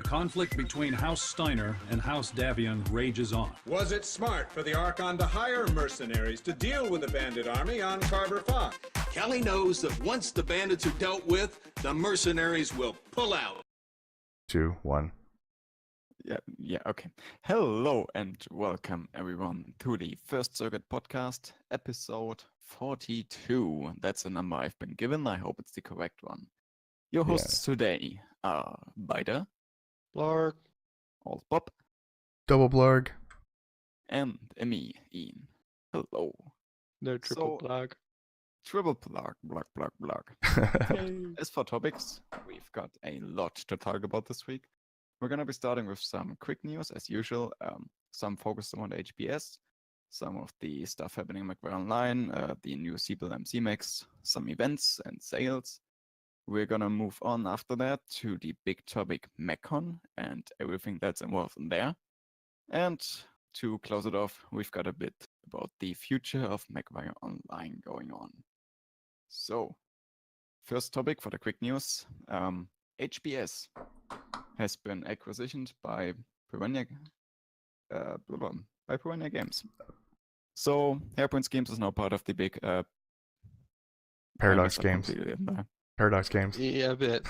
conflict between House Steiner and House Davion rages on. Was it smart for the Archon to hire mercenaries to deal with the bandit army on Carver 5? Kelly knows that once the bandits are dealt with, the mercenaries will pull out. 2, 1. Yeah, okay. Hello and welcome everyone to the First Circuit podcast, episode 42. That's the number I've been given. I hope it's the correct one. Your hosts today are Bida, Blarg, Old Bob, Double Blarg. and me, Ian. Hello. no triple Blarg. Triple blarg. As for topics, we've got a lot to talk about this week. We're going to be starting with some quick news, as usual. Some focused on HBS, some of the stuff happening in Mechwarrior Online, the new Seabill MC mix, some events and sales. We're going to move on after that to the big topic Meccon and everything that's involved in there. And to close it off, we've got a bit about the future of Mechwarrior Online going on. So, first topic for the quick news. HBS has been acquisitioned by Piranha Games. So, Hairpoint Games is now part of the big Paradox Games. Paradox Games. Yeah, a bit.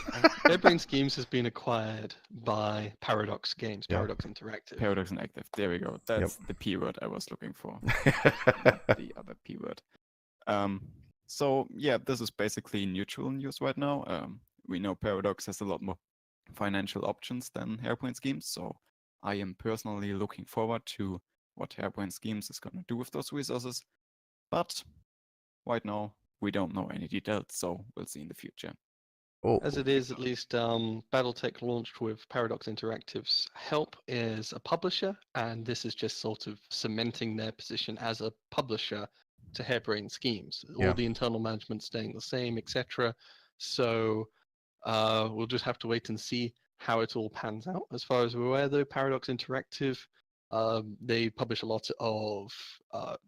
Hairbrain's Games has been acquired by Paradox Games, Paradox Interactive. Paradox Interactive. There we go. That's the P word I was looking for. The other P word. So yeah, this is basically neutral news right now. We know Paradox has a lot more financial options than Hairpoint Schemes, so I am personally looking forward to what Hairpoint Schemes is going to do with those resources. But right now, we don't know any details, so we'll see in the future. As it is, at least, BattleTech launched with Paradox Interactive's help as a publisher, and this is just sort of cementing their position as a publisher to Hairbrain Schemes. All the internal management staying the same, etc. So we'll just have to wait and see how it all pans out. As far as we're aware, though, Paradox Interactive, they publish a lot of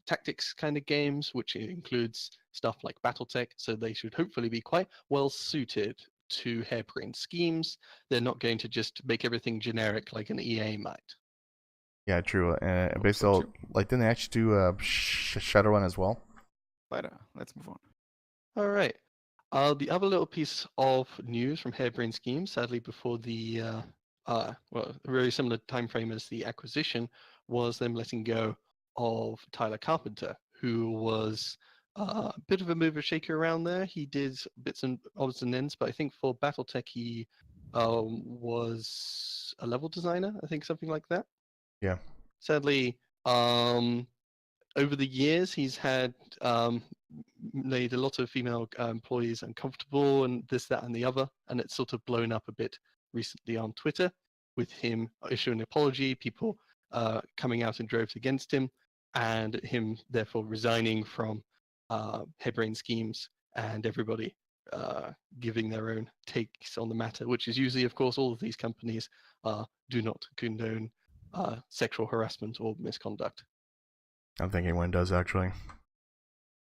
tactics kind of games, which includes stuff like BattleTech, so they should hopefully be quite well suited to Hairbrain Schemes. They're not going to just make everything generic like an EA might. Yeah, true. Basically, didn't they actually do Shadowrun as well? Let's move on. All right. The other little piece of news from Hairbrain Schemes, sadly before the a very similar time frame as the acquisition, was them letting go of Tyler Carpenter, who was a bit of a mover shaker around there. He did bits and odds and ends, but I think for BattleTech he was a level designer, I think something like that. Yeah. Sadly, over the years he's had made a lot of female employees uncomfortable and this, that, and the other, and it's sort of blown up a bit recently on Twitter with him issuing an apology, people coming out in droves against him, and him therefore resigning from Hairbrain Schemes, and everybody giving their own takes on the matter, which is usually, of course, all of these companies do not condone sexual harassment or misconduct. I don't think anyone does, actually.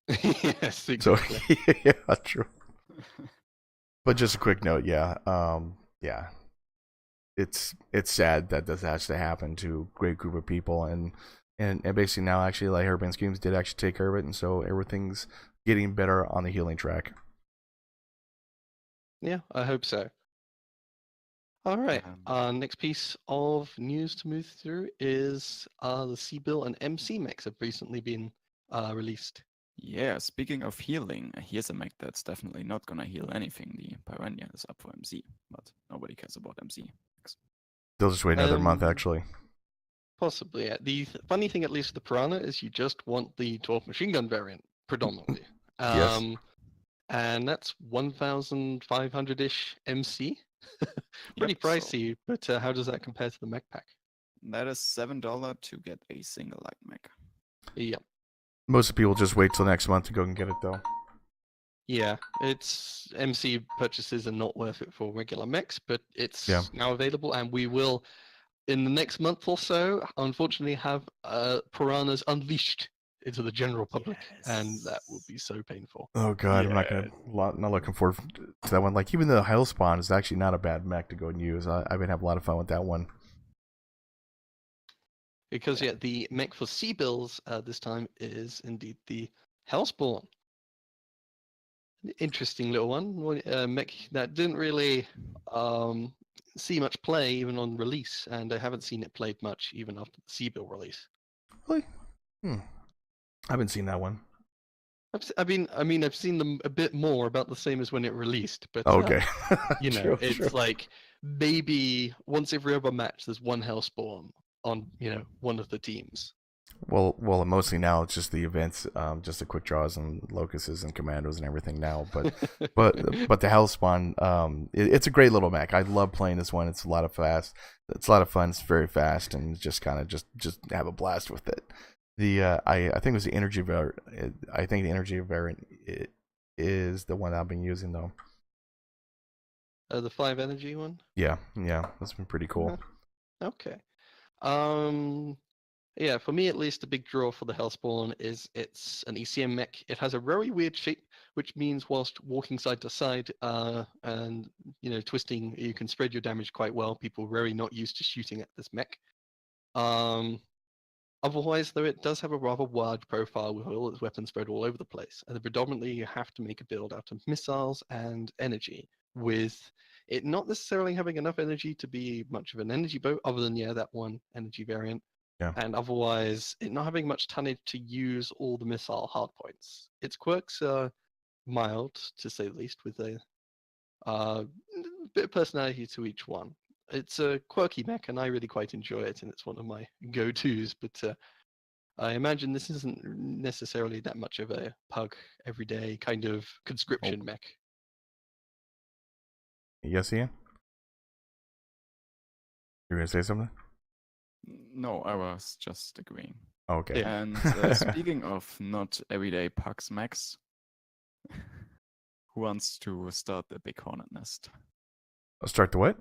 Yes, exactly. So, yeah, true. But just a quick note, it's sad that this has to happen to a great group of people, and basically now actually like Hairbrain Schemes did actually take care of it, and so everything's getting better on the healing track. Yeah, I hope so. All right, next piece of news to move through is the Seabill and MC mechs have recently been released. Yeah, speaking of healing, here's a mech that's definitely not gonna heal anything. The Piranha is up for MC, but nobody cares about MC. They'll just wait another month, actually. Possibly, yeah. The funny thing, at least with the Piranha, is you just want the 12 machine gun variant, predominantly. Yes. And that's 1,500-ish MC. Pretty pricey, but how does that compare to the mech pack? That is $7 to get a single light mech. Yeah. Most people just wait till next month to go and get it, though. Yeah, it's MC purchases are not worth it for regular mechs, but it's now available, and we will, in the next month or so, unfortunately, have Piranhas Unleashed into the general public, and that would be so painful. Oh god, I'm not looking forward to that one. Like even the Hellspawn is actually not a bad mech to go and use. I've been having a lot of fun with that one. Because the mech for C-bills this time is indeed the Hellspawn. Interesting little one. Mech that didn't really see much play even on release, and I haven't seen it played much even after the C-bill release. Really? I haven't seen that one. I've seen them a bit more, about the same as when it released. But okay, true. Like maybe once every other match, there's one Hellspawn on one of the teams. Well, mostly now it's just the events, just the quick draws and locusts and commandos and everything now. But the Hellspawn, it's a great little mech. I love playing this one. It's a lot of fun. It's very fast, and just kind of just have a blast with it. I think it was the energy variant. I think the energy variant is the one I've been using though. The 5 energy one. Yeah, that's been pretty cool. Okay. Yeah, for me at least, the big draw for the Hellspawn is it's an ECM mech. It has a very weird shape, which means whilst walking side to side and twisting, you can spread your damage quite well. People are very not used to shooting at this mech. Otherwise, though, it does have a rather wide profile with all its weapons spread all over the place. And predominantly, you have to make a build out of missiles and energy, with it not necessarily having enough energy to be much of an energy boat, other than that one energy variant. Yeah. And otherwise, it not having much tonnage to use all the missile hardpoints. Its quirks are mild, to say the least, with a bit of personality to each one. It's a quirky mech, and I really quite enjoy it, and it's one of my go-tos. But I imagine this isn't necessarily that much of a pug everyday kind of conscription mech. Yes, Ian? You gonna say something? No, I was just agreeing. Okay. And speaking of not everyday pugs mechs, who wants to start the big hornet nest? I'll start the what?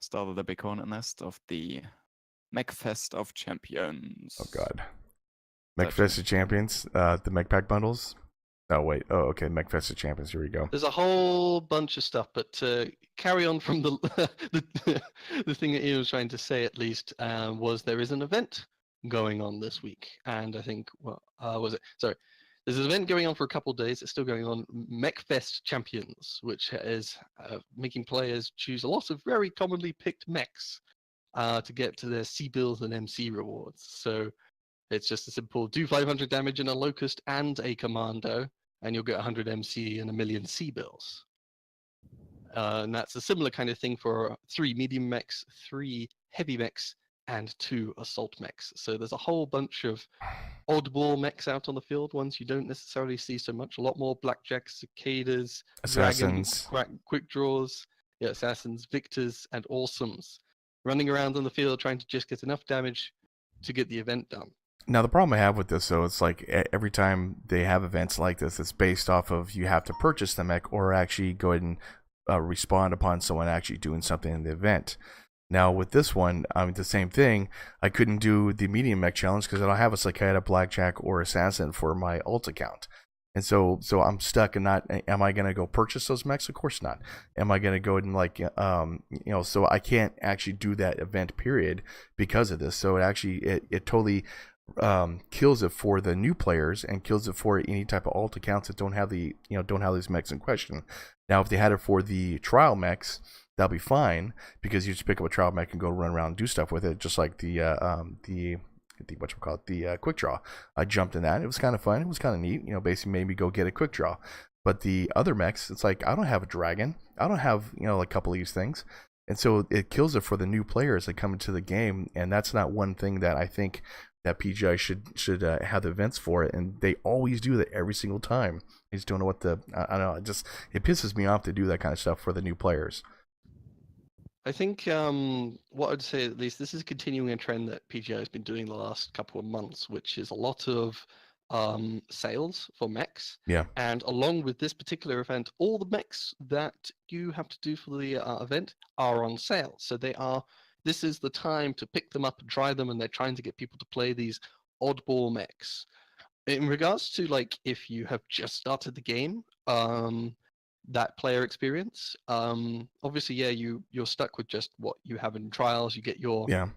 Started the big hornet nest of the MechFest of Champions. Oh god. MechFest of Champions, the mech pack bundles. Oh wait. Oh okay. MechFest of Champions. Here we go. There's a whole bunch of stuff, but carry on from the the thing that Ian was trying to say. At least was there is an event going on this week, and I think was it? Sorry, there's an event going on for a couple of days. It's still going on. MechFest Champions, which is making players choose a lot of very commonly picked mechs to get to their C-bills and MC rewards. So it's just a simple do 500 damage in a locust and a commando, and you'll get 100 MC and a million C-bills. And that's a similar kind of thing for 3 medium mechs, 3 heavy mechs, and 2 assault mechs. So there's a whole bunch of oddball mechs out on the field, ones you don't necessarily see so much. A lot more blackjacks, cicadas, assassins, dragons, quick draws, assassins, victors, and awesomes running around on the field trying to just get enough damage to get the event done. Now, the problem I have with this, though, it's like every time they have events like this, it's based off of you have to purchase the mech or actually go ahead and respond upon someone actually doing something in the event. Now, with this one, the same thing. I couldn't do the medium mech challenge because I don't have a cicada, blackjack, or assassin for my alt account. And so I'm stuck and not, am I going to go purchase those mechs? Of course not. Am I going to go and so I can't actually do that event period because of this. So it totally kills it for the new players and kills it for any type of alt accounts that don't have these mechs in question. Now, if they had it for the trial mechs, that'll be fine because you just pick up a trial mech and go run around and do stuff with it, just like the quick draw. I jumped in that. It was kind of fun. It was kind of neat. Basically made me go get a quick draw. But the other mechs, it's like I don't have a dragon. I don't have a couple of these things, and so it kills it for the new players that come into the game. And that's not one thing that I think that PGI should have the events for it, and they always do that every single time. I just don't know what I don't know. It pisses me off to do that kind of stuff for the new players. I think what I'd say, at least, this is continuing a trend that PGI has been doing the last couple of months, which is a lot of sales for mechs. Yeah. And along with this particular event, all the mechs that you have to do for the event are on sale. So this is the time to pick them up and try them, and they're trying to get people to play these oddball mechs. In regards to like if you have just started the game, that player experience, obviously, yeah, you're stuck with just what you have in trials. You get your Yeah.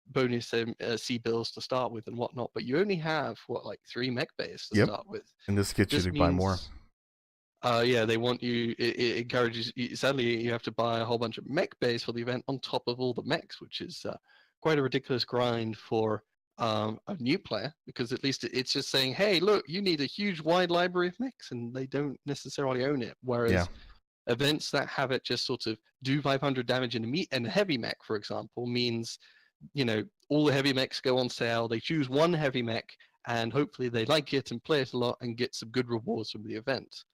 bonus C bills to start with and whatnot, but you only have like 3 mech bays to Yep. start with. And this gets you to buy more. Yeah, they want you. It encourages you. Sadly, you have to buy a whole bunch of mech bays for the event on top of all the mechs, which is quite a ridiculous grind for a new player, because at least it's just saying, hey, look, you need a huge wide library of mechs, and they don't necessarily own it. Whereas Yeah. events that have it just sort of do 500 damage in a heavy mech, for example, means, all the heavy mechs go on sale. They choose one heavy mech, and hopefully they like it and play it a lot and get some good rewards from the event.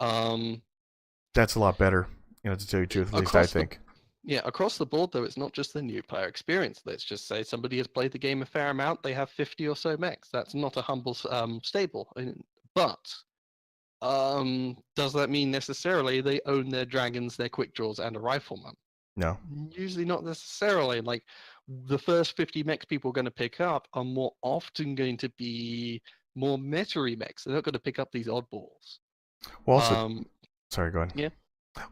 That's a lot better, to tell you the truth, at least I think. Across the board, though, it's not just the new player experience. Let's just say somebody has played the game a fair amount. They have 50 or so mechs. That's not a humble stable. But does that mean necessarily they own their dragons, their quick draws, and a rifleman? No. Usually not necessarily. Like, the first 50 mechs people are going to pick up are more often going to be more meta-y mechs. They're not going to pick up these oddballs. Well, also, sorry, go ahead. Yeah.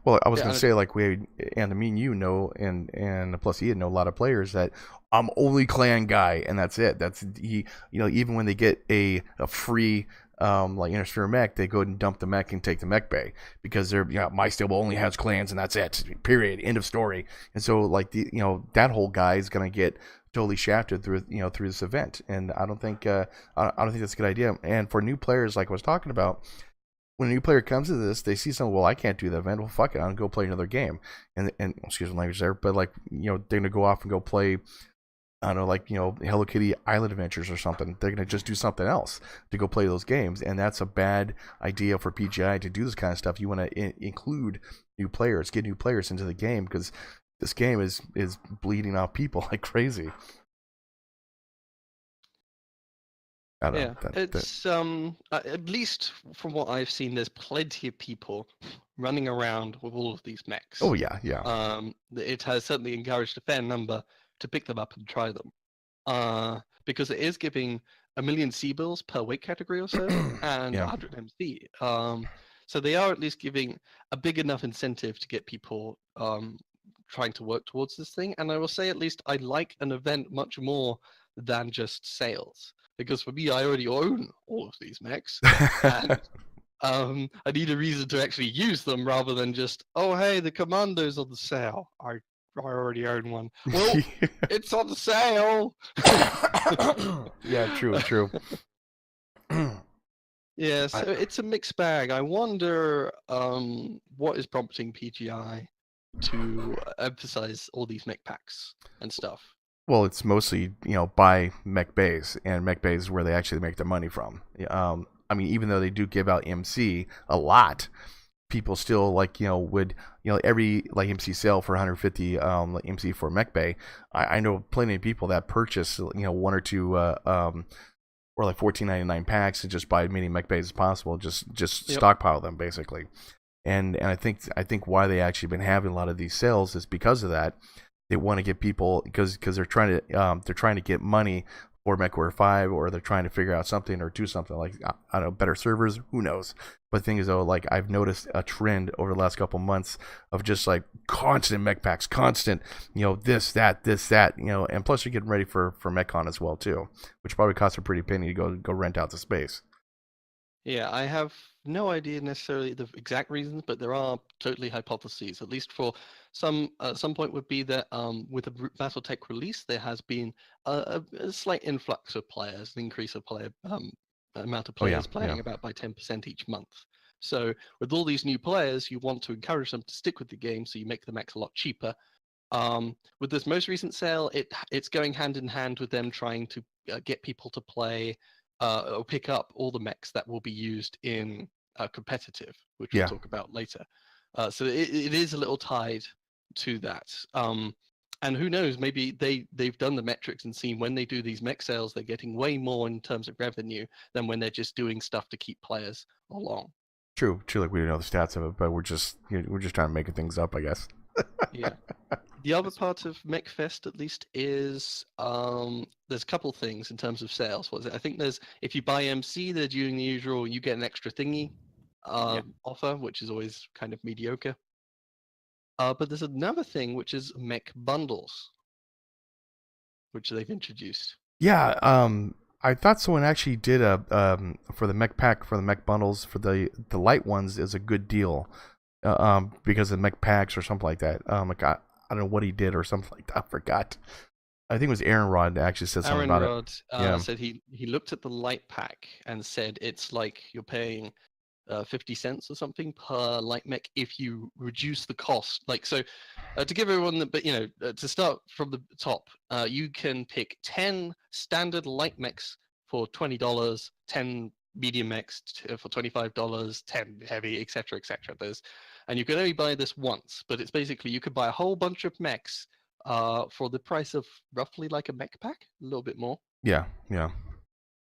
Well, I was going to say, like, and me and you know, and plus Ian know a lot of players that I'm only clan guy, and that's it. That's even when they get a free like IanDresarie mech, they go and dump the mech and take the mech bay because they're my stable only has clans and that's it. Period. End of story. And so like that whole guy is going to get totally shafted through through this event, and I don't think that's a good idea. And for new players, like I was talking about, when a new player comes to this, they see something. Well, I can't do the event. Well, fuck it, I'm gonna go play another game. And excuse my language there, but like they're gonna go off and go play, I don't know, like Hello Kitty Island Adventures or something. They're gonna just do something else to go play those games, and that's a bad idea for PGI to do this kind of stuff. You want to include new players, get new players into the game, because this game is bleeding out people like crazy. It's at least from what I've seen, there's plenty of people running around with all of these mechs. Oh yeah. It has certainly encouraged a fair number to pick them up and try them, because it is giving 1 million C bills per weight category or so, and 100 MC. So they are at least giving a big enough incentive to get people trying to work towards this thing. And I will say, at least I like an event much more than just sales. Because for me, I already own all of these mechs, and I need a reason to actually use them rather than just, oh, hey, the Commando's on the sale. I already own one. Well, it's on the sale. Yeah, true. Yeah, so it's a mixed bag. I wonder what is prompting PGI to emphasize all these mech packs and stuff. Well, it's mostly, buy mech bays, and mech bays is where they actually make their money from. I mean, even though they do give out MC a lot, people still would, every MC sale for 150 MC for mech bay. I know plenty of people that purchase, one or two, or like $14.99 packs to just buy as many mech bays as possible, just stockpile them basically. And I think why they actually been having a lot of these sales is because of that. They want to get people because they're trying to get money for Mechwarrior 5, or they're trying to figure out something or do something like, I don't know, better servers, who knows. But the thing is, though, like, I've noticed a trend over the last couple months of just like constant mech packs, constant, this, that, and plus you're getting ready for Meccon as well too, which probably costs a pretty penny to go rent out the space. Yeah, I have no idea necessarily the exact reasons, but there are totally hypotheses. At least for some point would be that with the BattleTech release, there has been a slight influx of players, an increase of player amount of players playing about by 10% each month. So with all these new players, you want to encourage them to stick with the game, so you make the mechs a lot cheaper. With this most recent sale, it's going hand in hand with them trying to get people to play or pick up all the mechs that will be used in competitive, which we'll talk about later. So it is a little tied to that. And who knows, maybe they've done the metrics and seen when they do these mech sales, they're getting way more in terms of revenue than when they're just doing stuff to keep players along. True. Like, we don't know the stats of it, but we're just trying to make things up, I guess. Yeah. The other part of MechFest, at least, is there's a couple things in terms of sales. What is it? I think there's if you buy MC, they're doing the usual. You get an extra thingy offer, which is always kind of mediocre. But there's another thing which is mech bundles, which they've introduced. Yeah, I thought someone actually did a for the mech pack for the mech bundles for the light ones is a good deal, because of mech packs or something like that. Like I don't know what he did or something like that. I forgot. I think it was Aaron Rod that actually said something about it. Aaron Rod said he looked at the light pack and said it's like you're paying 50 cents or something per light mech if you reduce the cost. Like so, to give everyone to start from the top, you can pick 10 standard light mechs for $20, 10 medium mechs for $25, 10 heavy, etc., etc. And you can only buy this once, but it's basically you could buy a whole bunch of mechs for the price of roughly like a mech pack, a little bit more. Yeah.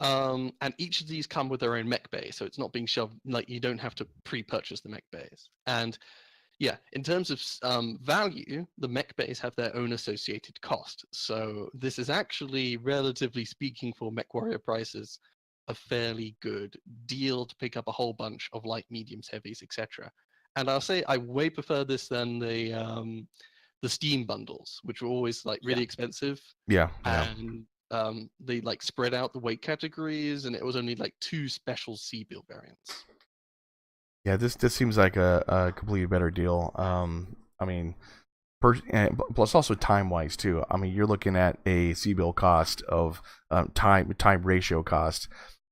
And each of these come with their own mech bay, so it's not being shoved, like you don't have to pre-purchase the mech bays. And yeah, in terms of value, the mech bays have their own associated cost. So this is actually, relatively speaking, for Mechwarrior prices, a fairly good deal to pick up a whole bunch of light, mediums, heavies, etc. And I'll say I way prefer this than the Steam bundles, which were always like really expensive. Yeah. And they like spread out the weight categories, and it was only like 2 special C-bill variants. Yeah, this seems like a completely better deal. I mean, plus also time wise too. I mean, you're looking at a C-bill cost of time ratio cost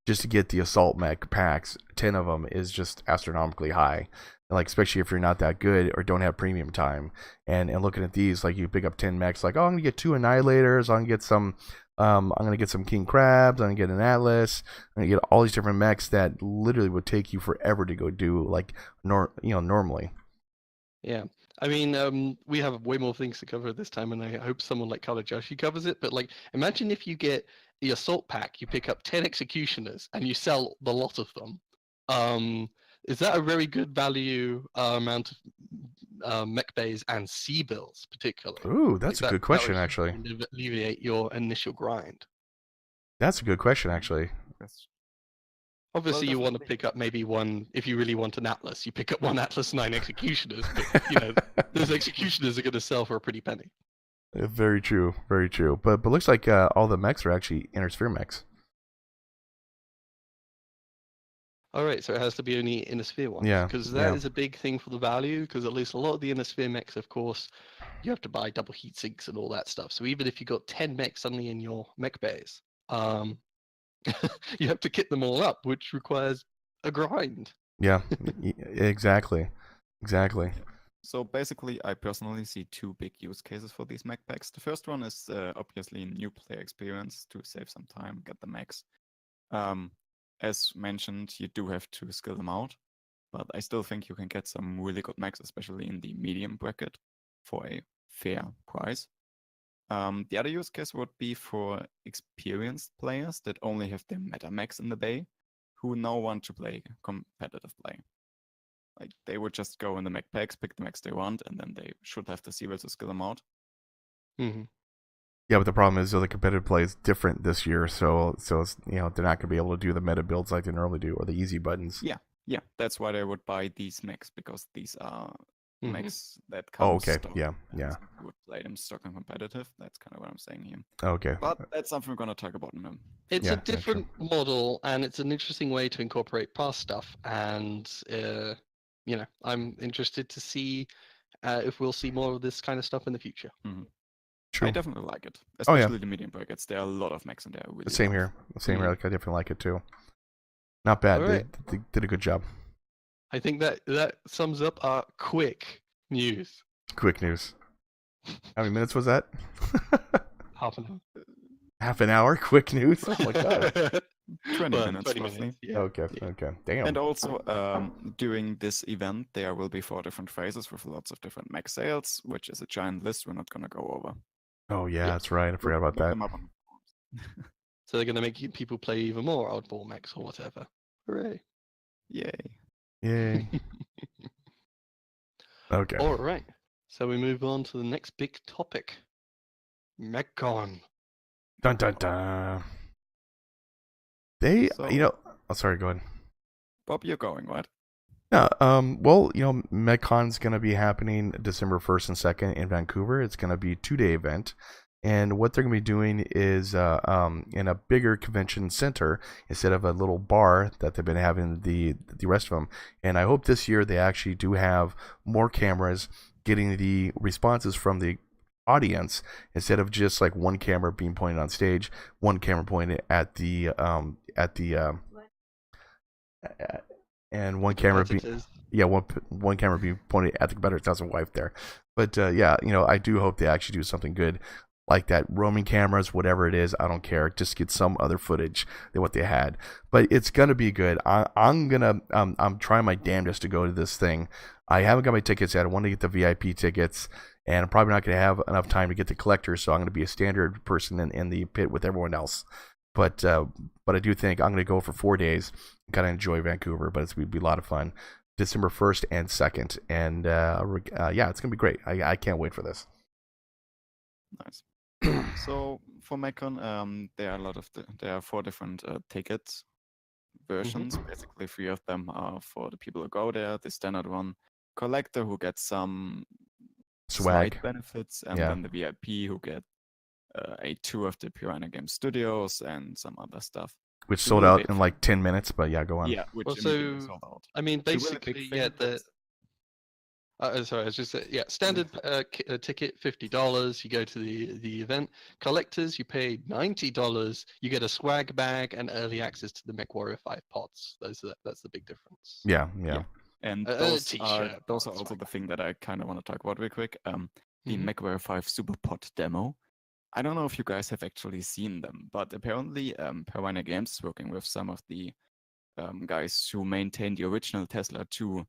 just to get the assault mech packs. 10 of them is just astronomically high. Like especially if you're not that good or don't have premium time. And looking at these, like you pick up 10 mechs, like I'm gonna get 2 annihilators, I'm gonna get some king crabs, I'm gonna get an atlas, I'm gonna get all these different mechs that literally would take you forever to go do like normally. Yeah, I mean, we have way more things to cover this time, and I hope someone like Color Joshi covers it. But like, imagine if you get the assault pack, you pick up 10 executioners, and you sell the lot of them. Is that a very good value amount of mech bays and C-bills, particularly? Ooh, that's a good question, actually. Alleviate your initial grind. That's a good question, actually. Obviously, you want to pick up maybe one, if you really want an Atlas, you pick up one Atlas 9 executioners, but those executioners are going to sell for a pretty penny. Very true, very true. But looks like all the mechs are actually Inner mechs. All right, so it has to be only Inner Sphere ones. Yeah. Because that is a big thing for the value, because at least a lot of the Inner Sphere mechs, of course, you have to buy double heat sinks and all that stuff. So even if you got 10 mechs suddenly in your mech bays, you have to kit them all up, which requires a grind. Yeah, exactly. So basically, I personally see 2 big use cases for these mech packs. The first one is obviously new player experience to save some time, get the mechs. As mentioned, you do have to skill them out, but I still think you can get some really good mechs, especially in the medium bracket, for a fair price. The other use case would be for experienced players that only have their meta mechs in the bay, who now want to play competitive play. Like they would just go in the mech packs, pick the mechs they want, and then they should have the C-bills to skill them out. Mm-hmm. Yeah, but the problem is the competitive play is different this year, so it's, they're not going to be able to do the meta builds like they normally do, or the easy buttons. Yeah, that's why they would buy these mechs, because these are mechs that come. Oh, okay. Stock, yeah. You would play them stock and competitive. That's kind of what I'm saying here. Okay. But that's something we're going to talk about in a minute. It's a different model, and it's an interesting way to incorporate past stuff. And I'm interested to see if we'll see more of this kind of stuff in the future. Mm-hmm. True. I definitely like it, especially the medium brackets. There are a lot of mechs in there. Really Same here. Like, I definitely like it too. Not bad. Right. They did a good job. I think that sums up our quick news. Quick news. How many minutes was that? Half an hour. Half an hour? Quick news? Oh my god. 20 minutes roughly. Yeah. Okay. Damn. And also, during this event, there will be 4 different phases with lots of different mech sales, which is a giant list we're not going to go over. Oh yeah, that's right. I forgot about that. So they're going to make people play even more oddball mechs or whatever. Hooray. Yay. Yay. Okay. All right. So we move on to the next big topic. MechCon. Dun dun dun. They, So- oh, sorry, go ahead. Bob, you're going, right? Yeah, well, MechCon's going to be happening December 1st and 2nd in Vancouver. It's going to be a 2-day event. And what they're going to be doing is in a bigger convention center instead of a little bar that they've been having the rest of them. And I hope this year they actually do have more cameras getting the responses from the audience instead of just like one camera being pointed on stage, one camera pointed at the and one camera being one camera being pointed at the competitor. That's a wife there, but I do hope they actually do something good like that. Roaming cameras, whatever it is, I don't care. Just get some other footage than what they had. But it's gonna be good. I'm trying my damnedest to go to this thing. I haven't got my tickets yet. I want to get the VIP tickets, and I'm probably not going to have enough time to get the collectors. So I'm going to be a standard person in the pit with everyone else. But I do think I'm going to go for 4 days. Kind of enjoy Vancouver, but it's going to be a lot of fun. December 1st and 2nd, and it's going to be great. I can't wait for this. Nice. So for MechCon, there are 4 different tickets versions. Basically, 3 of them are for the people who go there. The standard one, collector, who gets some Swag slight benefits, and Yeah. then the VIP who get a tour of the Piranha Game Studios and some other stuff. which To sold really out big in like 10 minutes. But yeah, go on. Yeah, which Well, immediately so, sold out. I mean, To really basically, big yeah, thing, sorry, I was just saying, standard ticket $50. You go to the event. Collectors, you pay $90. You get a swag bag and early access to the Mechwarrior 5 pods. That's the big difference. Yeah. And A those t-shirt, are that's also fine. the thing that I kind of want to talk about real quick. The Mhm. Mechwarrior 5 Super Pod demo. I don't know if you guys have actually seen them, but apparently Piranha Games is working with some of the guys who maintain the original Tesla 2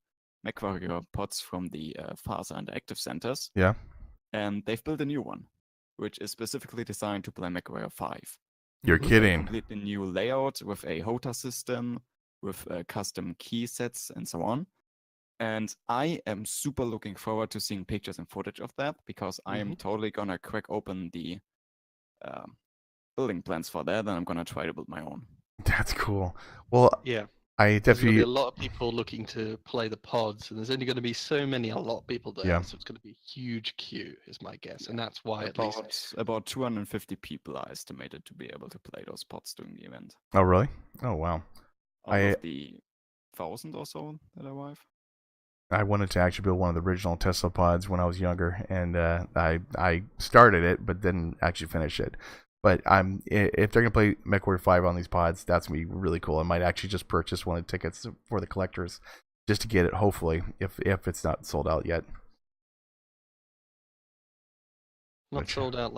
Mechwarrior pods from the FASA and Active Centers. Yeah. And they've built a new one, which is specifically designed to play Mechwarrior 5. You're With a kidding. completely new layout, with a HOTA system, with custom key sets, and so on. And I am super looking forward to seeing pictures and footage of that, because I am totally gonna crack open the building plans for that, and I'm gonna try to build my own. That's cool. Well, Yeah. I There's going to be definitely a lot of people looking to play the pods, and there's only going to be so many, a lot of people there. Yeah. So it's going to be a huge queue, is my guess. And that's why, at least. About 250 people are estimated to be able to play those pods during the event. Oh, really? Oh, wow. Out of the 1,000 or so that arrive. I wanted to actually build one of the original Tesla pods when I was younger, and I started it, but didn't actually finish it. But if they're gonna play MechWarrior 5 on these pods, that's gonna be really cool. I might actually just purchase one of the tickets for the collectors just to get it. Hopefully, if it's not sold out yet. Not sold out,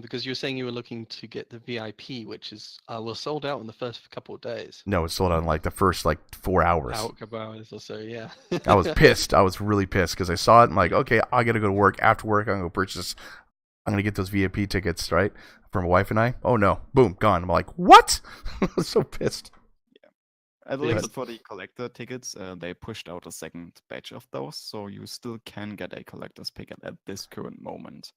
because you were saying you were looking to get the VIP, which is was sold out in the first couple of days. No, it's sold out in like the first 4 hours. A couple hours or so, yeah. I was pissed. I was really pissed because I saw it. I'm like, okay, I gotta go to work. After work, I'm gonna go purchase. I'm gonna get those VIP tickets, right, for my wife and I. Oh no, boom, gone. I'm like, what? I was so pissed. At least for the collector tickets, they pushed out a second batch of those, so you still can get a collector's ticket at this current moment.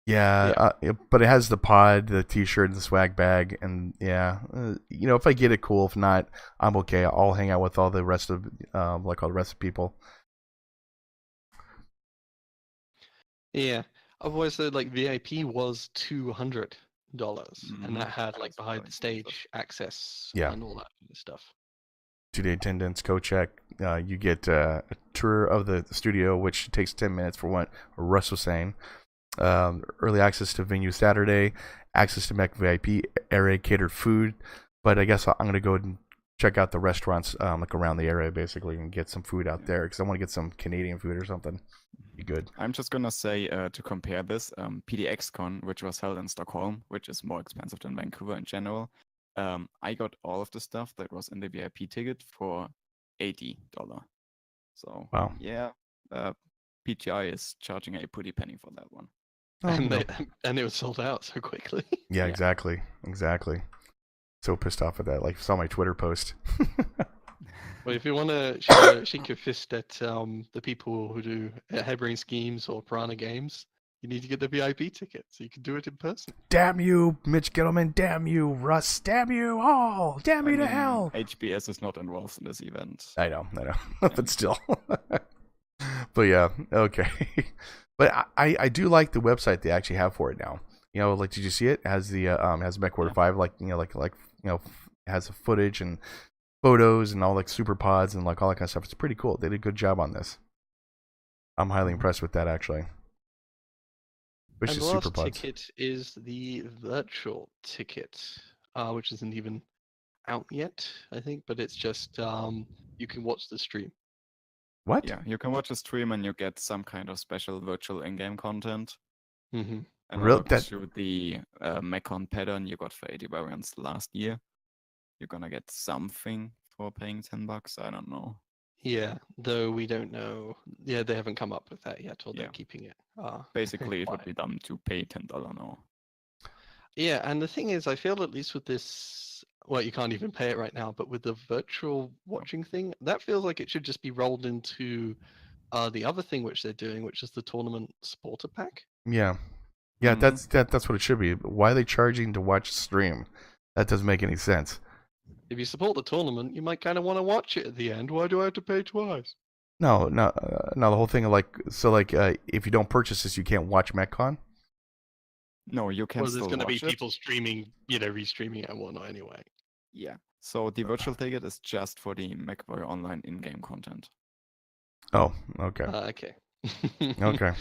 Yeah. But it has the pod, the T-shirt, and the swag bag, and if I get it, cool. If not, I'm okay. I'll hang out with all the rest of all the rest of the people. Yeah. Otherwise, though, VIP was $200, and that had behind the stage access and all that kind of stuff. 2-day attendance, co-check. You get a tour of the studio, which takes 10 minutes for what Russ was saying. Early access to venue Saturday, access to Mech VIP area, catered food. But I guess I'm going to go and check out the restaurants around the area, basically, and get some food out there, because I want to get some Canadian food or something. Be good. I'm just going to say, to compare this, ExCon, which was held in Stockholm, which is more expensive than Vancouver in general, I got all of the stuff that was in the VIP ticket for $80. So, wow. Yeah, PTI is charging a pretty penny for that one. And it was sold out so quickly. Yeah, exactly. So pissed off at that. Saw my Twitter post. Well, if you want to shake your fist at the people who do Harebrained Schemes or Piranha Games, you need to get the VIP ticket so you can do it in person. Damn you, Mitch Gittleman. Damn you, Russ. Damn you all. Damn you to hell. HBS is not involved in this event. I know. But still. But yeah, okay. But I do like the website they actually have for it now. You know, like, did you see it? It has the has Mechwarrior 5, like, you know, like has the footage and photos and all like super pods and like all that kind of stuff. It's pretty cool. They did a good job on this. I'm highly impressed with that, actually. Which And is the super last pods. ticket is the virtual ticket, which isn't even out yet, I think, but it's just you can watch the stream. What? Yeah, you can watch a stream and you get some kind of special virtual in-game content. Mm-hmm. And Real- I'll that- through the Meccon pattern you got for 80 variants last year. You're gonna get something for paying $10. I don't know. Yeah, though we don't know. Yeah, they haven't come up with that yet, or they're Yeah. keeping it. Basically, it would quiet. be dumb to pay $10 now. Yeah, and the thing is, I feel at least with this, well, you can't even pay it right now, but with the virtual watching thing, that feels like it should just be rolled into the other thing which they're doing, which is the tournament supporter pack. Yeah. Yeah, Mhm. that's what it should be. Why are they charging to watch stream? That doesn't make any sense. If you support the tournament, you might kind of want to watch it at the end. Why do I have to pay twice? No, the whole thing of like, so like, if you don't purchase this, you can't watch MechCon. No, you can Well, there's still going to be watch it. people streaming, restreaming it and whatnot anyway. Yeah. So the virtual ticket is just for the Mechwarrior Online in-game content. Oh, okay. Okay. Okay.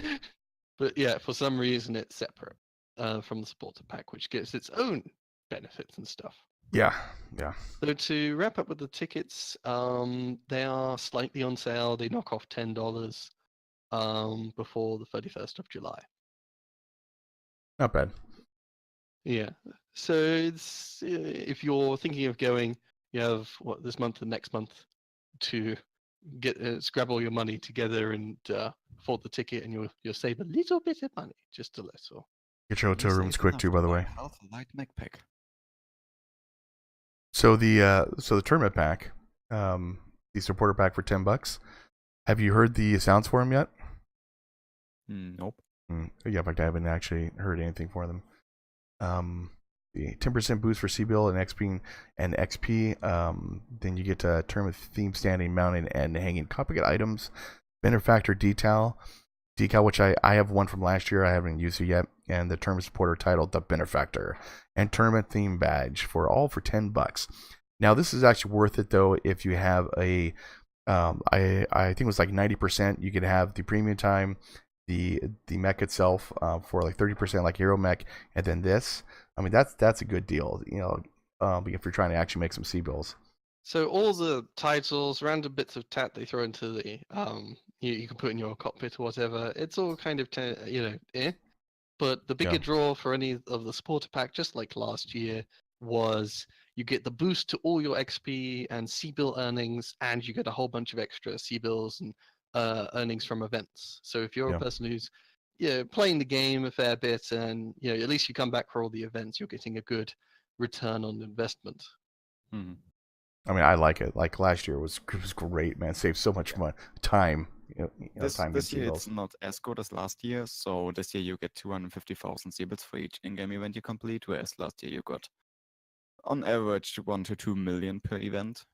But yeah, for some reason it's separate from the supporter pack, which gets its own benefits and stuff. Yeah. So to wrap up with the tickets, they are slightly on sale. They knock off $10 before the 31st of July. Not bad. Yeah. So it's if you're thinking of going, you have this month and next month to get scrap all your money together and afford the ticket, and you'll save a little bit of money, just a little. Get your hotel rooms quick too, by the way. Half a light mech pack. So the tournament pack, the supporter pack for $10. Have you heard the sounds for them yet? Nope. Yeah, in fact, I haven't actually heard anything for them. The 10% boost for C-Bill and XP. Then you get a tournament theme standing, mounting, and hanging copycat items. Benefactor decal, which I have one from last year. I haven't used it yet. And the tournament supporter titled The Benefactor. And tournament theme badge for $10. Now, this is actually worth it, though, if you have I think it was like 90%. You could have the premium time, the mech itself for like 30%, like Hero Mech, and then this. I mean, that's a good deal, if you're trying to actually make some C-bills. So all the titles, random bits of tat they throw into the you can put in your cockpit or whatever. It's all kind of But the bigger draw for any of the supporter pack, just like last year, was you get the boost to all your XP and C-bill earnings, and you get a whole bunch of extra C-bills and earnings from events. So if you're a person who's playing the game a fair bit, and at least you come back for all the events, you're getting a good return on investment. Mm-hmm. I mean, I like it. Like last year was great, man. Saved so much time. This year it's not as good as last year. So this year you get 250,000 C-bills for each in-game event you complete, whereas last year you got on average 1 to 2 million per event,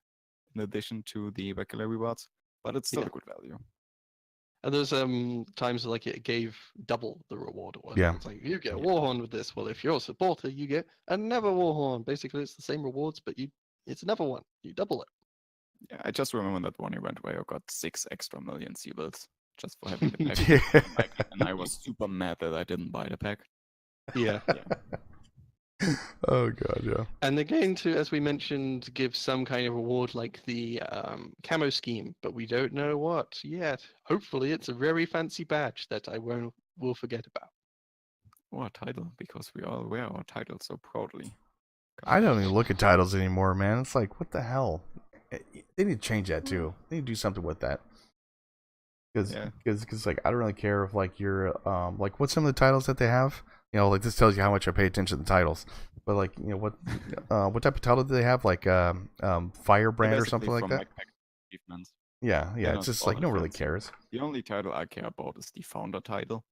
in addition to the regular rewards. But it's still a good value. And there's times like it gave double the reward. It's like you get a Warhorn with this. Well, if you're a supporter, you get another Warhorn. Basically, it's the same rewards, but it's another one. You double it. Yeah, I just remember that one event where I got 6 extra million C-bills just for having the pack. And I was super mad that I didn't buy the pack. Yeah. Oh god, yeah. And they're going to, as we mentioned, give some kind of reward like the camo scheme, but we don't know what yet. Hopefully, it's a very fancy badge that I will forget about. Or a title, because we all wear our titles so proudly. I don't even look at titles anymore, man. It's like, what the hell? They need to change that too. They need to do something with that. Because like I don't really care if like you're like what's some of the titles that they have. Like this tells you how much I pay attention to the titles. But like what type of title do they have? Like Firebrand or something like that? achievements. Yeah, They're it's not just all like that no one really fancy. cares. The only title I care about is the founder title,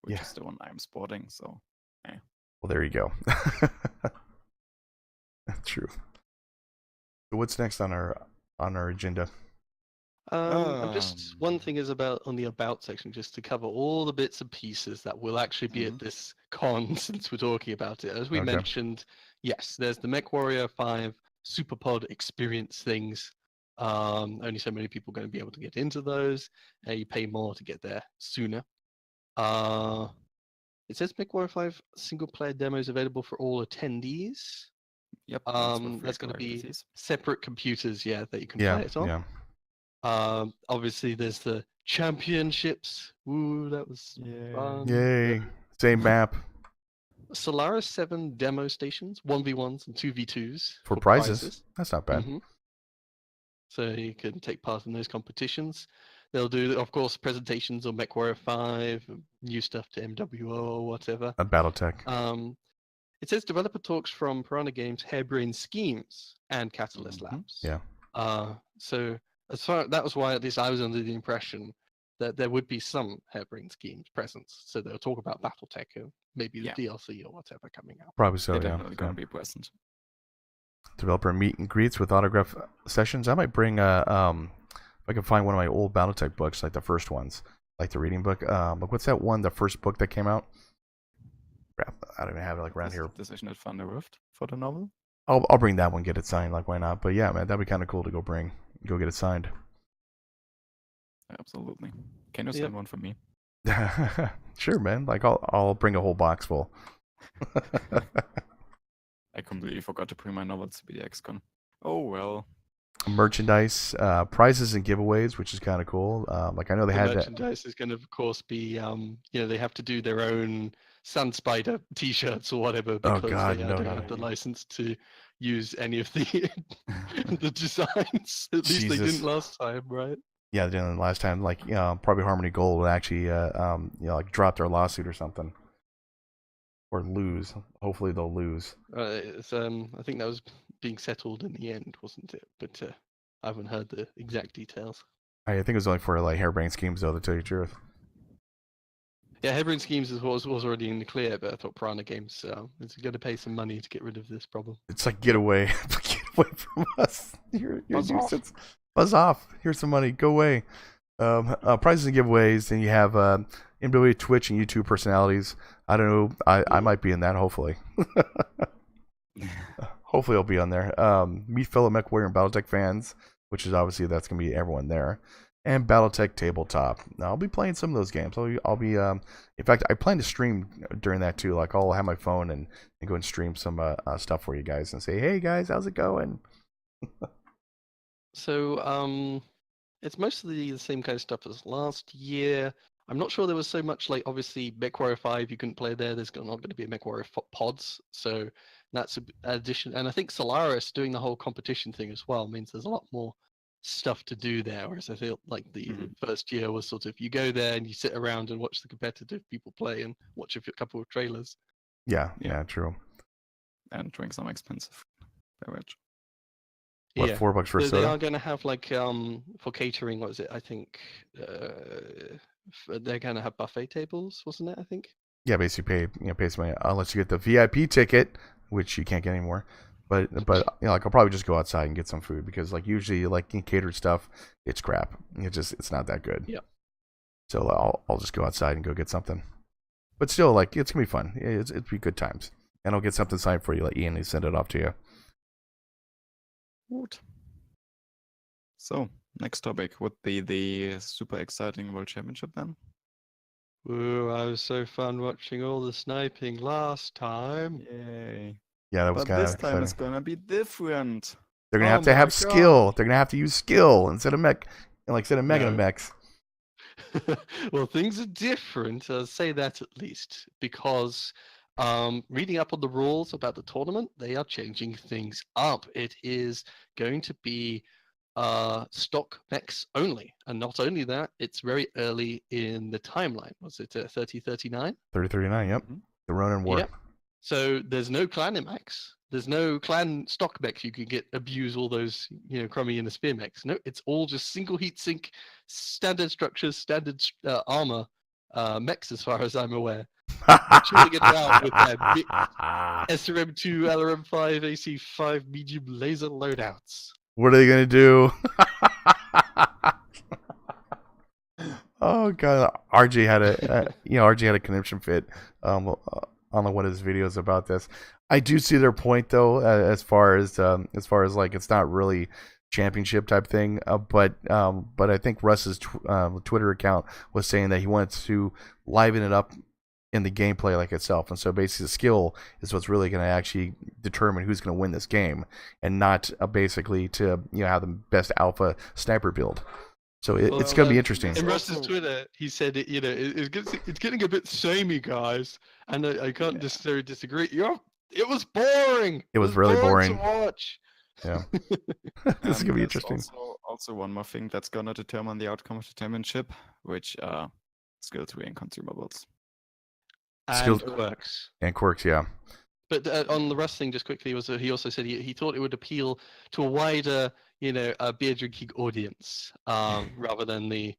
which Yeah. is the one I'm sporting. So, Well, there you go. True. So what's next on our agenda? I'm just one thing is about on the about section, just to cover all the bits and pieces that will actually be at this con since we're talking about it. As we Okay. mentioned, yes, there's the Mechwarrior 5 Superpod experience things. Only so many people are going to be able to get into those. You pay more to get there sooner. It says Mechwarrior 5 single player demos available for all attendees. yep. That's going to be separate computers, that you can play it on. Yeah. Obviously, there's the championships. Woo, that was fun. Yay. Same map. Solaris 7 demo stations, 1v1s and 2v2s. For prizes. That's not bad. Mm-hmm. So you can take part in those competitions. They'll do, of course, presentations on Mechwarrior 5, new stuff to MWO or whatever. A Battletech. It says developer talks from Piranha Games, Harebrained Schemes, and Catalyst Labs. Yeah. So that was why at least I was under the impression that there would be some Harebrained Schemes presence. So they'll talk about Battletech and maybe the DLC or whatever coming out. Probably so. They're Yeah. definitely going to be present. Developer meet and greets with autograph sessions. I might bring if I can find one of my old Battletech books, like the first ones, like the reading book. Like what's that one? The first book that came out. Crap, I don't even have it like around here. Decision at Thunder Rift for the novel. I'll bring that one, get it signed. Like why not? But yeah, man, that'd be kind of cool to go get it signed. Absolutely. Can you send one for me? Sure, man. Like I'll bring a whole box full. I completely forgot to bring my novels to be the ExCon. Oh well. Merchandise, prizes and giveaways, which is kind of cool. Like I know they had merchandise is going to, of course, be they have to do their own Sun Spider T-shirts or whatever because they don't have the license to use any of the the designs. At least they didn't last time, right? Yeah, they didn't last time. Like probably Harmony Gold would actually like drop their lawsuit or something, or lose. Hopefully they'll lose. I think that was being settled in the end, wasn't it? But I haven't heard the exact details. I think it was only for like Harebrained Schemes, though, to tell you the truth. Yeah, Harebrained Schemes was already in the clear, but I thought Piranha Games is going to pay some money to get rid of this problem. It's like get away from us. You're nuisance. Buzz off. Here's some money. Go away. Prizes and giveaways. Then you have MW, Twitch, and YouTube personalities. I don't know. I might be in that. Hopefully. Hopefully I'll be on there. Meet fellow Mechwarrior and Battletech fans, which is obviously that's going to be everyone there. And Battletech Tabletop. Now, I'll be playing some of those games. I'll be in fact, I plan to stream during that too. Like I'll have my phone and go and stream some stuff for you guys and say, hey guys, how's it going? So it's mostly the same kind of stuff as last year. I'm not sure there was so much, like, obviously, Mechwarrior 5, you couldn't play there. There's not going to be a Mechwarrior pods, so that's an addition. And I think Solaris doing the whole competition thing as well means there's a lot more stuff to do there, whereas I feel like the first year was sort of, you go there and you sit around and watch the competitive people play and watch a couple of trailers. Yeah, true. And drink some expensive beverage. What, $4 for a soda? They are going to have, like, for catering, what was it? I think they're going to have buffet tables, wasn't it? I think. Yeah, basically pay some money unless you get the VIP ticket, which you can't get anymore. But like I'll probably just go outside and get some food because like usually like in catered stuff, it's crap. It's not that good. Yeah. So I'll just go outside and go get something. But still, like it's gonna be fun. It'll be good times, and I'll get something signed for you. Like Ian, and send it off to you. Good. So, next topic would be the super exciting World Championship then. Ooh, I was so fun watching all the sniping last time. Yay. Yeah, that was kind of exciting. But this time it's gonna be different. They're gonna have to have skill. They're gonna have to use skill instead of Meccano mechs. Well, things are different. I'll say that at least because reading up on the rules about the tournament, they are changing things up. It is going to be stock mechs only, and not only that, it's very early in the timeline. Was it 3039? 3039, yep. The Ronin War. Yep. So there's no clan mechs. There's no clan stock mechs you can get abuse all those crummy inner spear mechs. No, it's all just single heat sink, standard structures, standard armor mechs as far as I'm aware. Chilling it out with their SRM2, LRM5, AC5 medium laser loadouts. What are they gonna do? Oh god, RJ had a conniption fit on one of his videos about this. I do see their point though, as far as like it's not really championship type thing, but I think Russ's Twitter account was saying that he wants to liven it up in the gameplay like itself, and so basically the skill is what's really going to actually determine who's going to win this game, and not basically to have the best alpha sniper build. So it's going to be interesting. In Russ's Twitter, he said it's getting a bit samey, guys, and I can't necessarily disagree. It was boring. It was really boring to watch. Yeah. This is going to be interesting. Also one more thing that's going to determine the outcome of the championship, which are skill tree and consumables. And quirks. And quirks, yeah. But on the Russ thing, just quickly, he also said he thought it would appeal to a wider, beer drinking audience, rather than the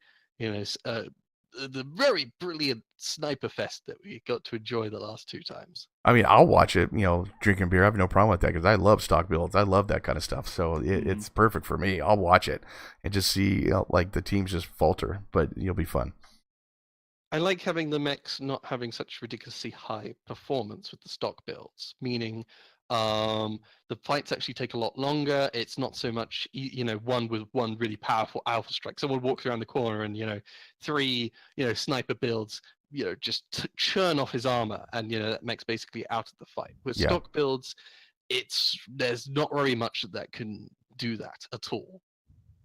very brilliant sniper fest that we got to enjoy the last 2 times. I mean, I'll watch it, drinking beer. I have no problem with that because I love stock builds. I love that kind of stuff. So it's perfect for me. I'll watch it and just see like the teams just falter, but it'll be fun. I like having the mechs not having such ridiculously high performance with the stock builds, meaning the fights actually take a lot longer. It's not so much, one with one really powerful alpha strike. Someone walks around the corner and, 3, sniper builds, just churn off his armor, and, that mech's basically out of the fight. With stock builds, there's not very much that can do that at all.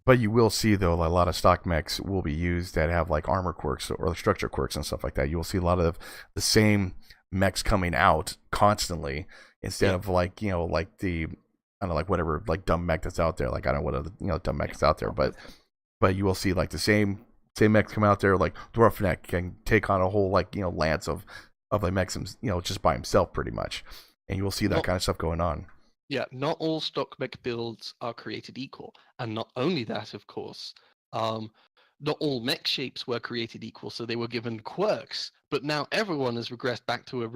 But you will see, though, a lot of stock mechs will be used that have like armor quirks or structure quirks and stuff like that. You will see a lot of the same mechs coming out constantly instead of like like the whatever like dumb mech that's out there. Like I don't know what other dumb mech is out there, but you will see like the same mechs come out there. Like Dwarfneck can take on a whole lance of the mechs, just by himself pretty much, and you will see that kind of stuff going on. Yeah, not all stock mech builds are created equal. And not only that, of course, not all mech shapes were created equal, so they were given quirks. But now everyone has regressed back to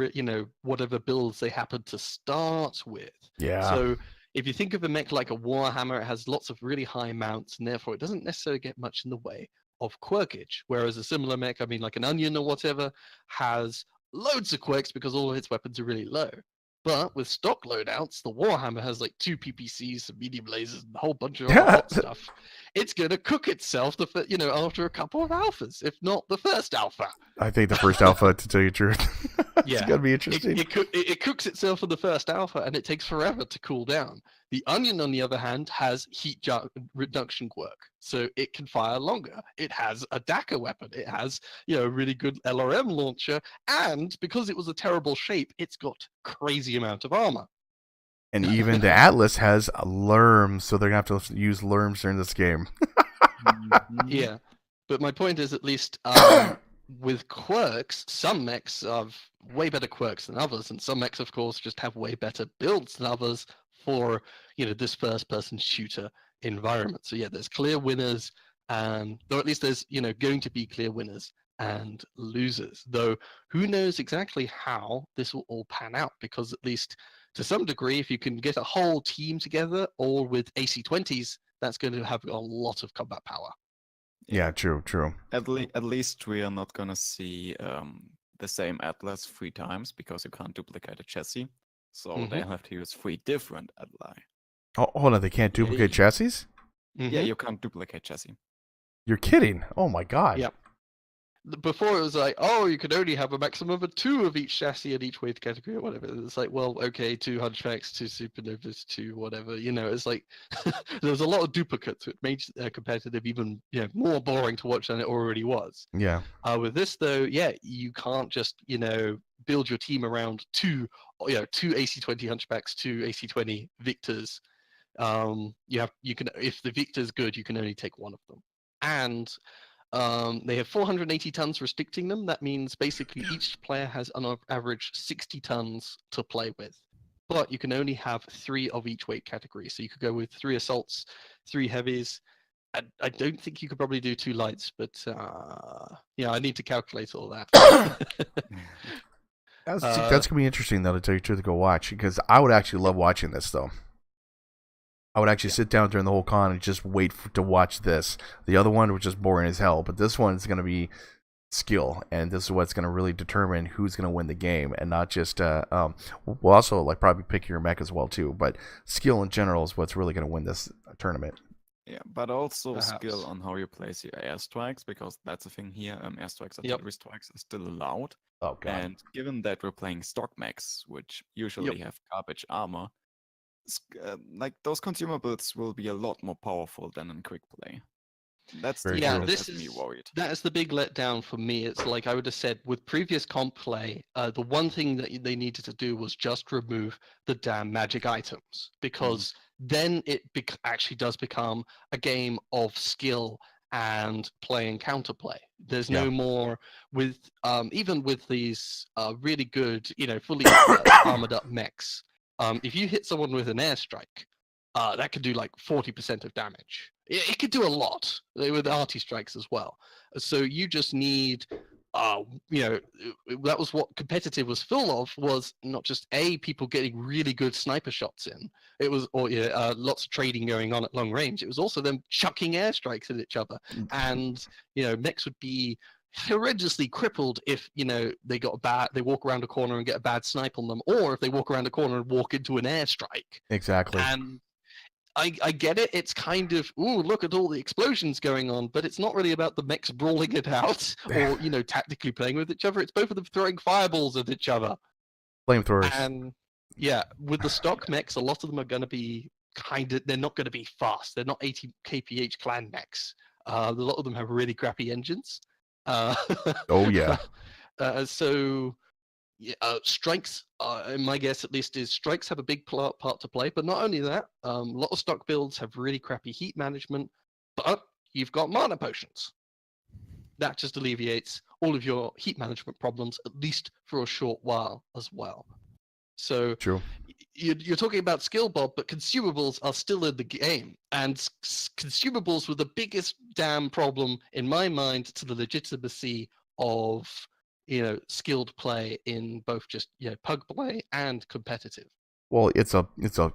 whatever builds they happened to start with. Yeah. So if you think of a mech like a Warhammer, it has lots of really high mounts, and therefore it doesn't necessarily get much in the way of quirkage. Whereas a similar mech, like an Onion or whatever, has loads of quirks because all of its weapons are really low. But with stock loadouts, the Warhammer has like 2 PPCs, some medium lasers, and a whole bunch of other hot stuff. It's gonna cook itself, after a couple of alphas, if not the first alpha. I think the first alpha, to tell you the truth. It's gonna be interesting. It cooks itself in the first alpha, and it takes forever to cool down. The Onion, on the other hand, has heat reduction quirk, so it can fire longer. It has a DACA weapon. It has, a really good LRM launcher, and because it was a terrible shape, it's got crazy amount of armor. And even the Atlas has Lerms, so they're going to have to use Lerms during this game. Yeah, but my point is, at least with quirks, some mechs have way better quirks than others, and some mechs, of course, just have way better builds than others for, this first-person shooter environment. So yeah, there's clear winners, or at least there's, going to be clear winners and losers. Though, who knows exactly how this will all pan out, because at least to some degree, if you can get a whole team together, or with AC-20s, that's going to have a lot of combat power. Yeah, true. At least we are not going to see the same Atlas 3 times, because you can't duplicate a chassis. So they'll have to use 3 different Atlas. Oh, hold on, they can't duplicate chassis? Mm-hmm. Yeah, you can't duplicate chassis. You're kidding. Oh my god. Yep. Before it was like, you could only have a maximum of 2 of each chassis in each weight category or whatever. It's like, well, okay, 2 Hunchbacks, 2 Supernovas, 2 whatever. It's like there's a lot of duplicates. It made competitive even more boring to watch than it already was. Yeah. With this though, you can't just build your team around 2 AC-20 Hunchbacks, 2 AC-20 Victors. You can, if the Victor's good, you can only take one of them, and they have 480 tons restricting them. That means basically each player has on average 60 tons to play with. but you can only have 3 of each weight category. So you could go with 3 assaults, 3 heavies. I don't think you could probably do 2 lights, but yeah, I need to calculate all that. That's gonna be interesting though, to tell you the truth, to go watch, because I would actually love watching this though. I would actually sit down during the whole con and just wait to watch this. The other one was just boring as hell, but this one is gonna be skill, and this is what's gonna really determine who's gonna win the game, and not just we'll also like probably pick your mech as well too, but skill in general is what's really gonna win this tournament. Yeah, but also Perhaps. skill on how you place your airstrikes, because that's a thing here. Airstrikes, artillery strikes are still allowed. Oh god. And given that we're playing stock mechs, which usually have garbage armor, like those consumables will be a lot more powerful than in quick play. That's the Very thing true. that this has me is worried. that is the big letdown for me. It's like I would have said with previous comp play, the one thing that they needed to do was just remove the damn magic items, because then it actually does become a game of skill and play and counterplay. There's no more with even with these really good, fully armored up mechs. If you hit someone with an airstrike, that could do like 40% of damage. It could do a lot with arty strikes as well. So you just need, that was what competitive was full of, was not just people getting really good sniper shots in. It was lots of trading going on at long range. It was also them chucking airstrikes at each other, and mechs would be horrendously crippled if they walk around a corner and get a bad snipe on them, or if they walk around a corner and walk into an airstrike. Exactly. And I get it. It's kind of, ooh, look at all the explosions going on, but it's not really about the mechs brawling it out or, tactically playing with each other. It's both of them throwing fireballs at each other. Flamethrowers. And yeah, with the stock mechs, a lot of them are going to be they're not going to be fast. They're not 80 kph clan mechs. A lot of them have really crappy engines. Oh yeah. So strikes, my guess at least, is strikes have a big part to play. But not only that, a lot of stock builds have really crappy heat management, but you've got mana potions. That just alleviates all of your heat management problems, at least for a short while as well. So True. You're talking about skill, Bob, but consumables are still in the game, and consumables were the biggest damn problem in my mind to the legitimacy of skilled play in both just pug play and competitive. Well, it's a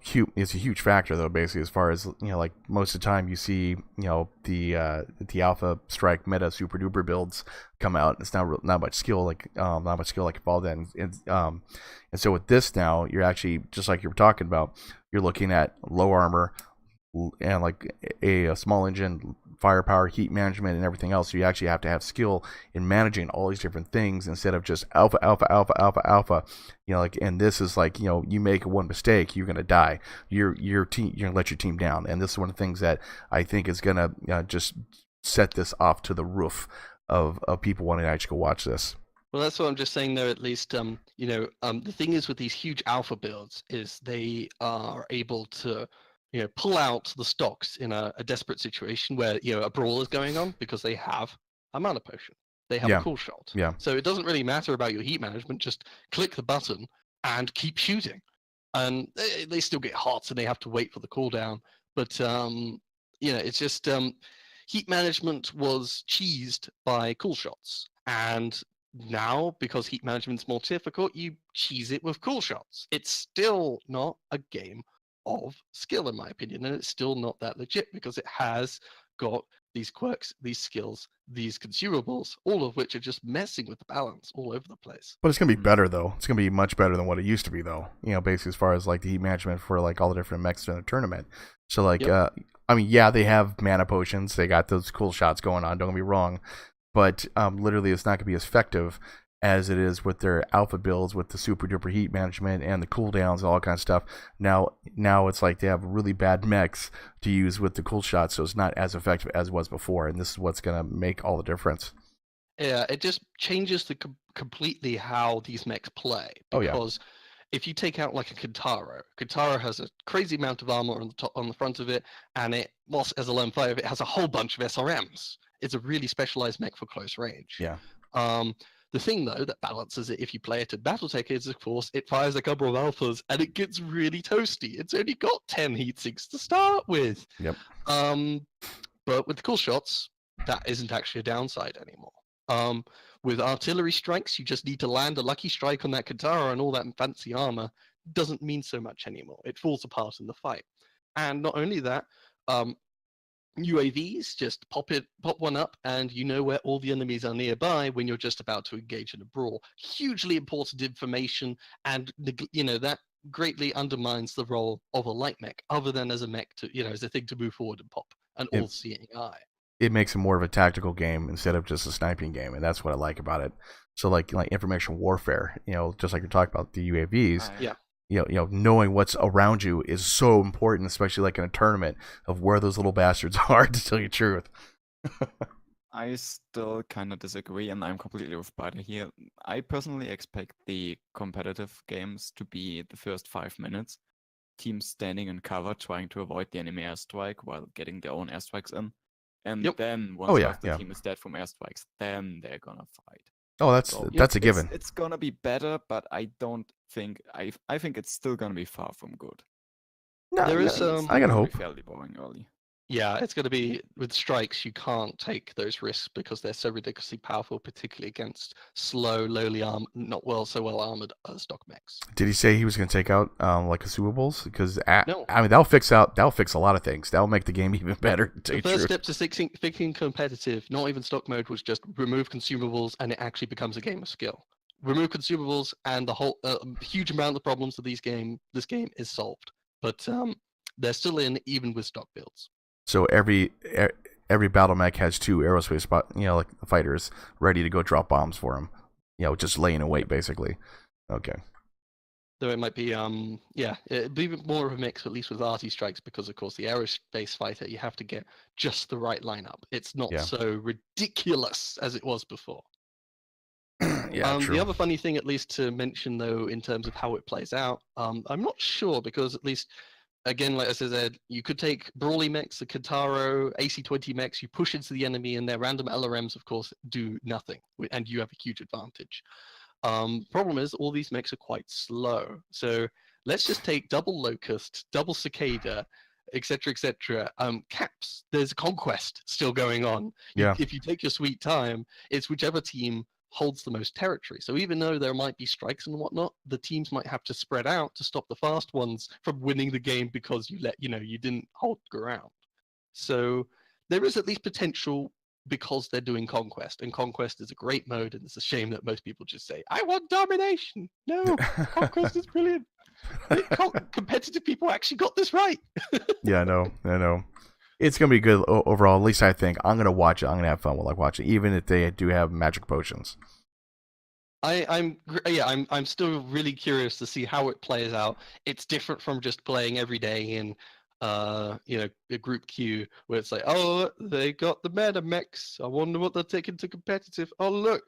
huge factor though, basically, as far as like most of the time you see the alpha strike meta super duper builds come out. It's not much skill like involved in, and so with this now, you're actually, just like you were talking about, you're looking at low armor and like a small engine, firepower, heat management, and everything else. So you actually have to have skill in managing all these different things instead of just alpha. And this is like, you make one mistake, you're gonna die. Your team, you're gonna let your team down. And this is one of the things that I think is gonna just set this off to the roof of people wanting to actually go watch this. Well, that's what I'm just saying there. At least, the thing is with these huge alpha builds is they are able to pull out the stocks in a desperate situation where a brawl is going on, because they have a mana potion, they have a cool shot. Yeah. So it doesn't really matter about your heat management. Just click the button and keep shooting, and they still get hearts and they have to wait for the cooldown. But it's just heat management was cheesed by cool shots, and now because heat management's more difficult, you cheese it with cool shots. It's still not a game of skill, in my opinion, and it's still not that legit, because it has got these quirks, these skills, these consumables, all of which are just messing with the balance all over the place. But it's gonna be better though. It's gonna be much better than what it used to be though. Basically as far as like the heat management for like all the different mechs in the tournament. So like, they have mana potions, they got those cool shots going on. Don't get me wrong, but literally it's not gonna be as effective as it is with their alpha builds with the super duper heat management and the cooldowns and all that kind of stuff. Now it's like they have really bad mechs to use with the cool shots, so it's not as effective as it was before, and this is what's going to make all the difference. Yeah, it just changes completely how these mechs play, because if you take out like a Kintaro has a crazy amount of armor on the front of it, and it, whilst as a lone 5, it has a whole bunch of SRMs. It's a really specialized mech for close range. Yeah. The thing, though, that balances it if you play it at Battletech is, of course, it fires a couple of alphas and it gets really toasty. It's only got 10 heat sinks to start with. Yep. But with the cool shots, that isn't actually a downside anymore. With artillery strikes, you just need to land a lucky strike on that Katara, and all that fancy armor doesn't mean so much anymore. It falls apart in the fight. And not only that, UAVs, just pop one up, and you know where all the enemies are nearby when you're just about to engage in a brawl. Hugely important information, and that greatly undermines the role of a light mech, other than as a mech to, as a thing to move forward and pop, an all-seeing eye. It makes it more of a tactical game instead of just a sniping game, and that's what I like about it. So like information warfare, just like you're talking about the UAVs. Knowing what's around you is so important, especially like in a tournament, of where those little bastards are, to tell you the truth. I still kind of disagree, and I'm completely with Bada here. I personally expect the competitive games to be the first 5 minutes. Teams standing in cover, trying to avoid the enemy airstrike while getting their own airstrikes in. And then once the team is dead from airstrikes, then they're gonna fight. Oh, that's a given. It's gonna be better, but I don't think I think it's still gonna be far from good. No, there is I gotta hope. Fairly boring early. Yeah, it's going to be, with strikes, you can't take those risks because they're so ridiculously powerful, particularly against slow, lowly armed, not so well armored stock mechs. Did he say he was going to take out like consumables? Because no. I mean, that'll fix a lot of things. That'll make the game even better. The first step to fixing competitive, not even stock mode, was just remove consumables, and it actually becomes a game of skill. Remove consumables, and the whole huge amount of problems of this game is solved. But they're still in, even with stock builds. So every battle mech has 2 aerospace like fighters ready to go drop bombs for him. Just laying in wait, basically. Okay. Though it might be, it'd be more of a mix, at least with arty strikes, because of course the aerospace fighter, you have to get just the right lineup. It's not so ridiculous as it was before. True. The other funny thing, at least to mention though, in terms of how it plays out, I'm not sure, because at least, again, like I said, you could take Brawly mechs, the Kataro, AC-20 mechs, you push into the enemy, and their random LRMs, of course, do nothing, and you have a huge advantage. Problem is, all these mechs are quite slow. So let's just take double Locust, double Cicada, etc., etc. Caps, there's Conquest still going on. Yeah. If you take your sweet time, it's whichever team holds the most territory. So even though there might be strikes and whatnot, the teams might have to spread out to stop the fast ones from winning the game because you didn't hold ground. So there is at least potential because they're doing Conquest, and Conquest is a great mode, and it's a shame that most people just say, I want domination. No, Conquest is brilliant. Competitive people actually got this right. Yeah, I know. It's going to be good overall. At least I think. I'm going to watch it. I'm going to have fun while I watch it, even if they do have magic potions. I'm still really curious to see how it plays out. It's different from just playing every day in a group queue where it's like, oh, they got the meta mechs. I wonder what they're taking to competitive. Oh, look,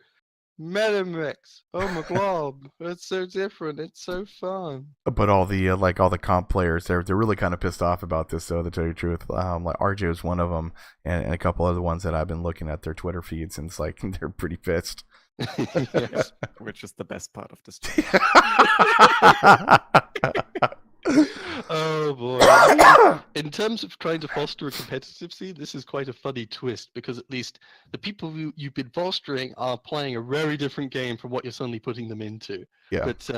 meta mechs. Oh my god, it's so different. It's so fun. But all the all the comp players, they're really kind of pissed off about this, though, to tell you the truth. Like RJ is one of them, and a couple other ones that I've been looking at their Twitter feeds, and it's like they're pretty pissed. Yes, which is the best part of this. Oh boy. In terms of trying to foster a competitive scene, this is quite a funny twist, because at least the people you've been fostering are playing a very different game from what you're suddenly putting them into. Yeah. But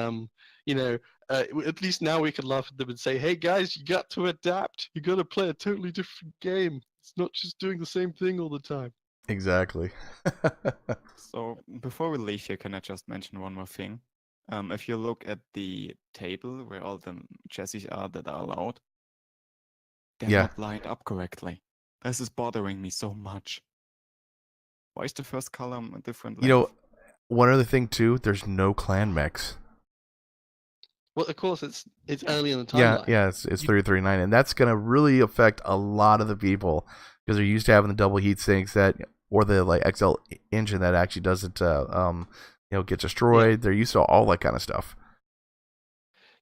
at least now we can laugh at them and say, hey guys, you got to adapt. You got to play a totally different game. It's not just doing the same thing all the time. Exactly. So before we leave here, can I just mention one more thing? If you look at the table where all the chassis are that are allowed, they're not lined up correctly. This is bothering me so much. Why is the first column a different length? One other thing too, there's no clan mechs. Well, of course, it's early in the timeline. Yeah, it's 339, and that's gonna really affect a lot of the people because they're used to having the double heat sinks or the XL engine that actually doesn't get destroyed. Yeah. They're used to all that kind of stuff.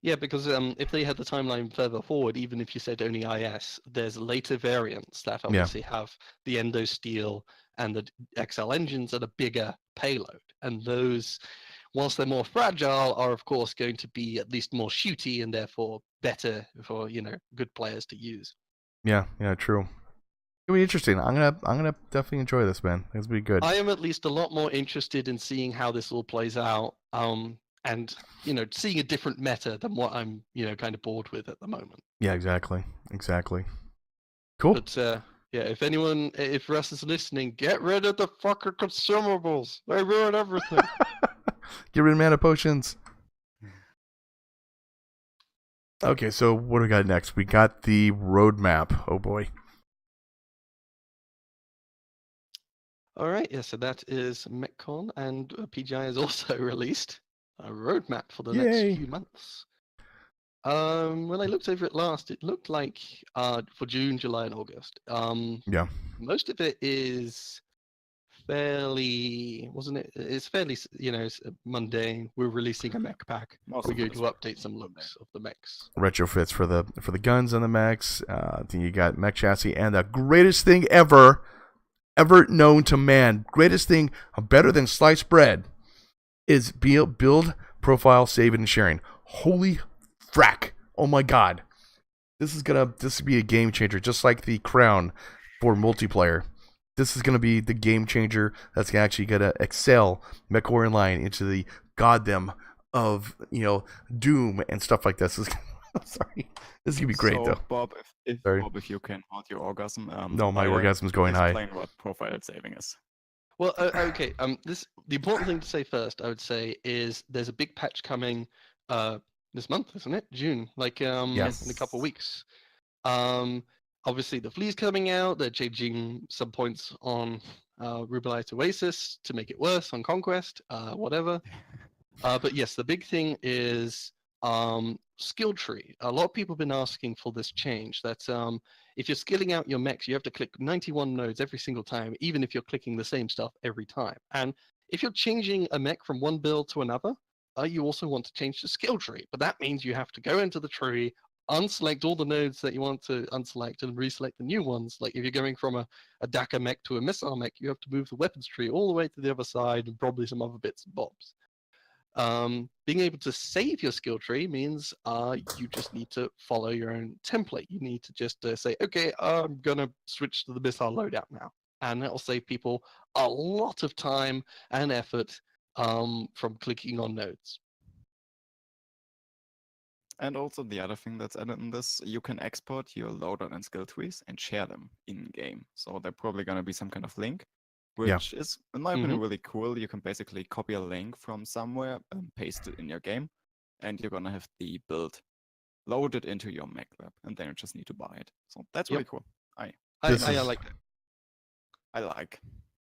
Yeah, because if they had the timeline further forward, even if you said only IS, there's later variants that obviously have the endo steel and the XL engines at a bigger payload. And those, whilst they're more fragile, are of course going to be at least more shooty and therefore better for, good players to use. Yeah, true. It'll be interesting. I'm gonna definitely enjoy this, man. It's gonna be good. I am at least a lot more interested in seeing how this all plays out. And seeing a different meta than what I'm kind of bored with at the moment. Yeah, exactly. Cool. But yeah, if Russ is listening, get rid of the fucking consumables. They ruin everything. Get rid of mana potions. Okay, so what do we got next? We got the roadmap. Oh boy. All right, yeah, so that is MechCon, and PGI has also released a roadmap for the next few months. When I looked over it last, it looked like for June, July, and August. Yeah. Most of it is fairly, wasn't it? It's fairly, it's mundane. We're releasing a mech pack. We're going to update some looks of the mechs. Retrofits for the guns and the mechs. Then you got mech chassis, and the greatest thing ever known to man, greatest thing better than sliced bread, is build, profile, saving, and sharing. Holy frack! Oh my god, this will be a game changer, just like the crown for multiplayer. This is gonna be the game changer that's actually gonna excel Mechwarrior Online into the goddamn of Doom and stuff like this. Sorry, this is gonna be great though. Bob, if you can hold your orgasm. No, my orgasm's going high. Explain what profile saving is. Well, okay. The important thing to say first, I would say, is there's a big patch coming this month, isn't it? June, yes. in a couple of weeks. Obviously the flea's coming out. They're changing some points on Rubelite Oasis to make it worse on Conquest, whatever. But yes, the big thing is skill tree. A lot of people have been asking for this change. That if you're skilling out your mechs, you have to click 91 nodes every single time, even if you're clicking the same stuff every time. And if you're changing a mech from one build to another, you also want to change the skill tree. But that means you have to go into the tree, unselect all the nodes that you want to unselect, and reselect the new ones. Like if you're going from a Dakar mech to a missile mech, you have to move the weapons tree all the way to the other side, and probably some other bits and bobs. Being able to save your skill tree means you just need to follow your own template. You need to just say, okay, I'm gonna switch to the missile loadout now, and that'll save people a lot of time and effort from clicking on nodes. And also the other thing that's added in this, you can export your loadout and skill trees and share them in game. So they're probably gonna be some kind of link, which is, in my opinion, really cool. You can basically copy a link from somewhere and paste it in your game, and you're gonna have the build loaded into your mech web, and then you just need to buy it. So that's really cool. I like it. I like.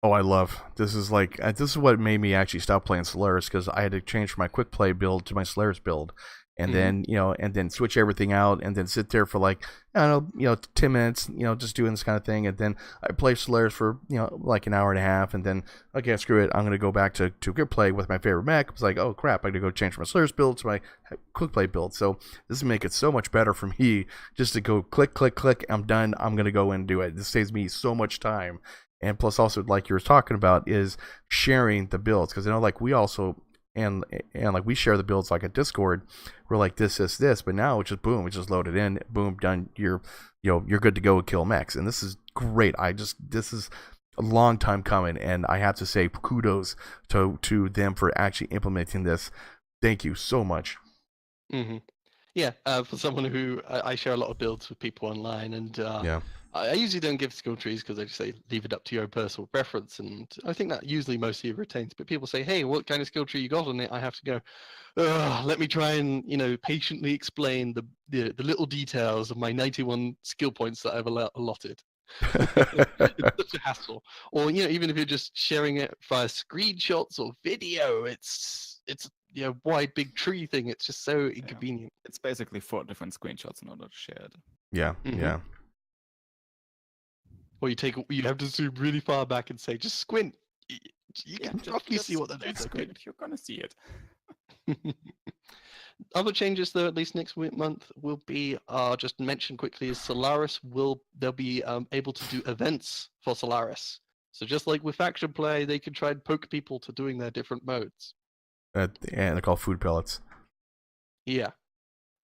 Oh, I love. This is what made me actually stop playing Solaris, because I had to change from my quick play build to my Solaris build. And then, and then switch everything out, and then sit there for 10 minutes, just doing this kind of thing. And then I play Solaris for, an hour and a half. And then, okay, screw it. I'm going to go back to quick play with my favorite mech. It's like, oh crap, I got to go change from my Solaris build to my quick play build. So this will make it so much better for me just to go click, click, click. I'm done. I'm going to go and do it. This saves me so much time. And plus also, like you were talking about, is sharing the builds. Because, we also... And we share the builds like a Discord. We're like this, but now it's just boom, it's just loaded in, boom, done. You're good to go and kill mechs, and this is great. This is a long time coming, and I have to say kudos to them for actually implementing this. Thank you so much. Yeah, for someone who I share a lot of builds with people online, and I usually don't give skill trees because I just say leave it up to your own personal preference, and I think that usually mostly retains. But people say, "Hey, what kind of skill tree you got on it?" I have to go, let me try and patiently explain the little details of my 91 skill points that I've allotted. It's such a hassle. Or even if you're just sharing it via screenshots or video, it's wide big tree thing. It's just so inconvenient. It's basically 4 different screenshots in order to share it. Yeah. Or you have to zoom really far back and say, just squint. You can roughly see what the nodes are. Squint. You're gonna see it. Other changes, though, at least next month, will be just mentioned quickly is Solaris they'll be able to do events for Solaris. So just like with faction play, they can try and poke people to doing their different modes. And they're called food pellets. Yeah,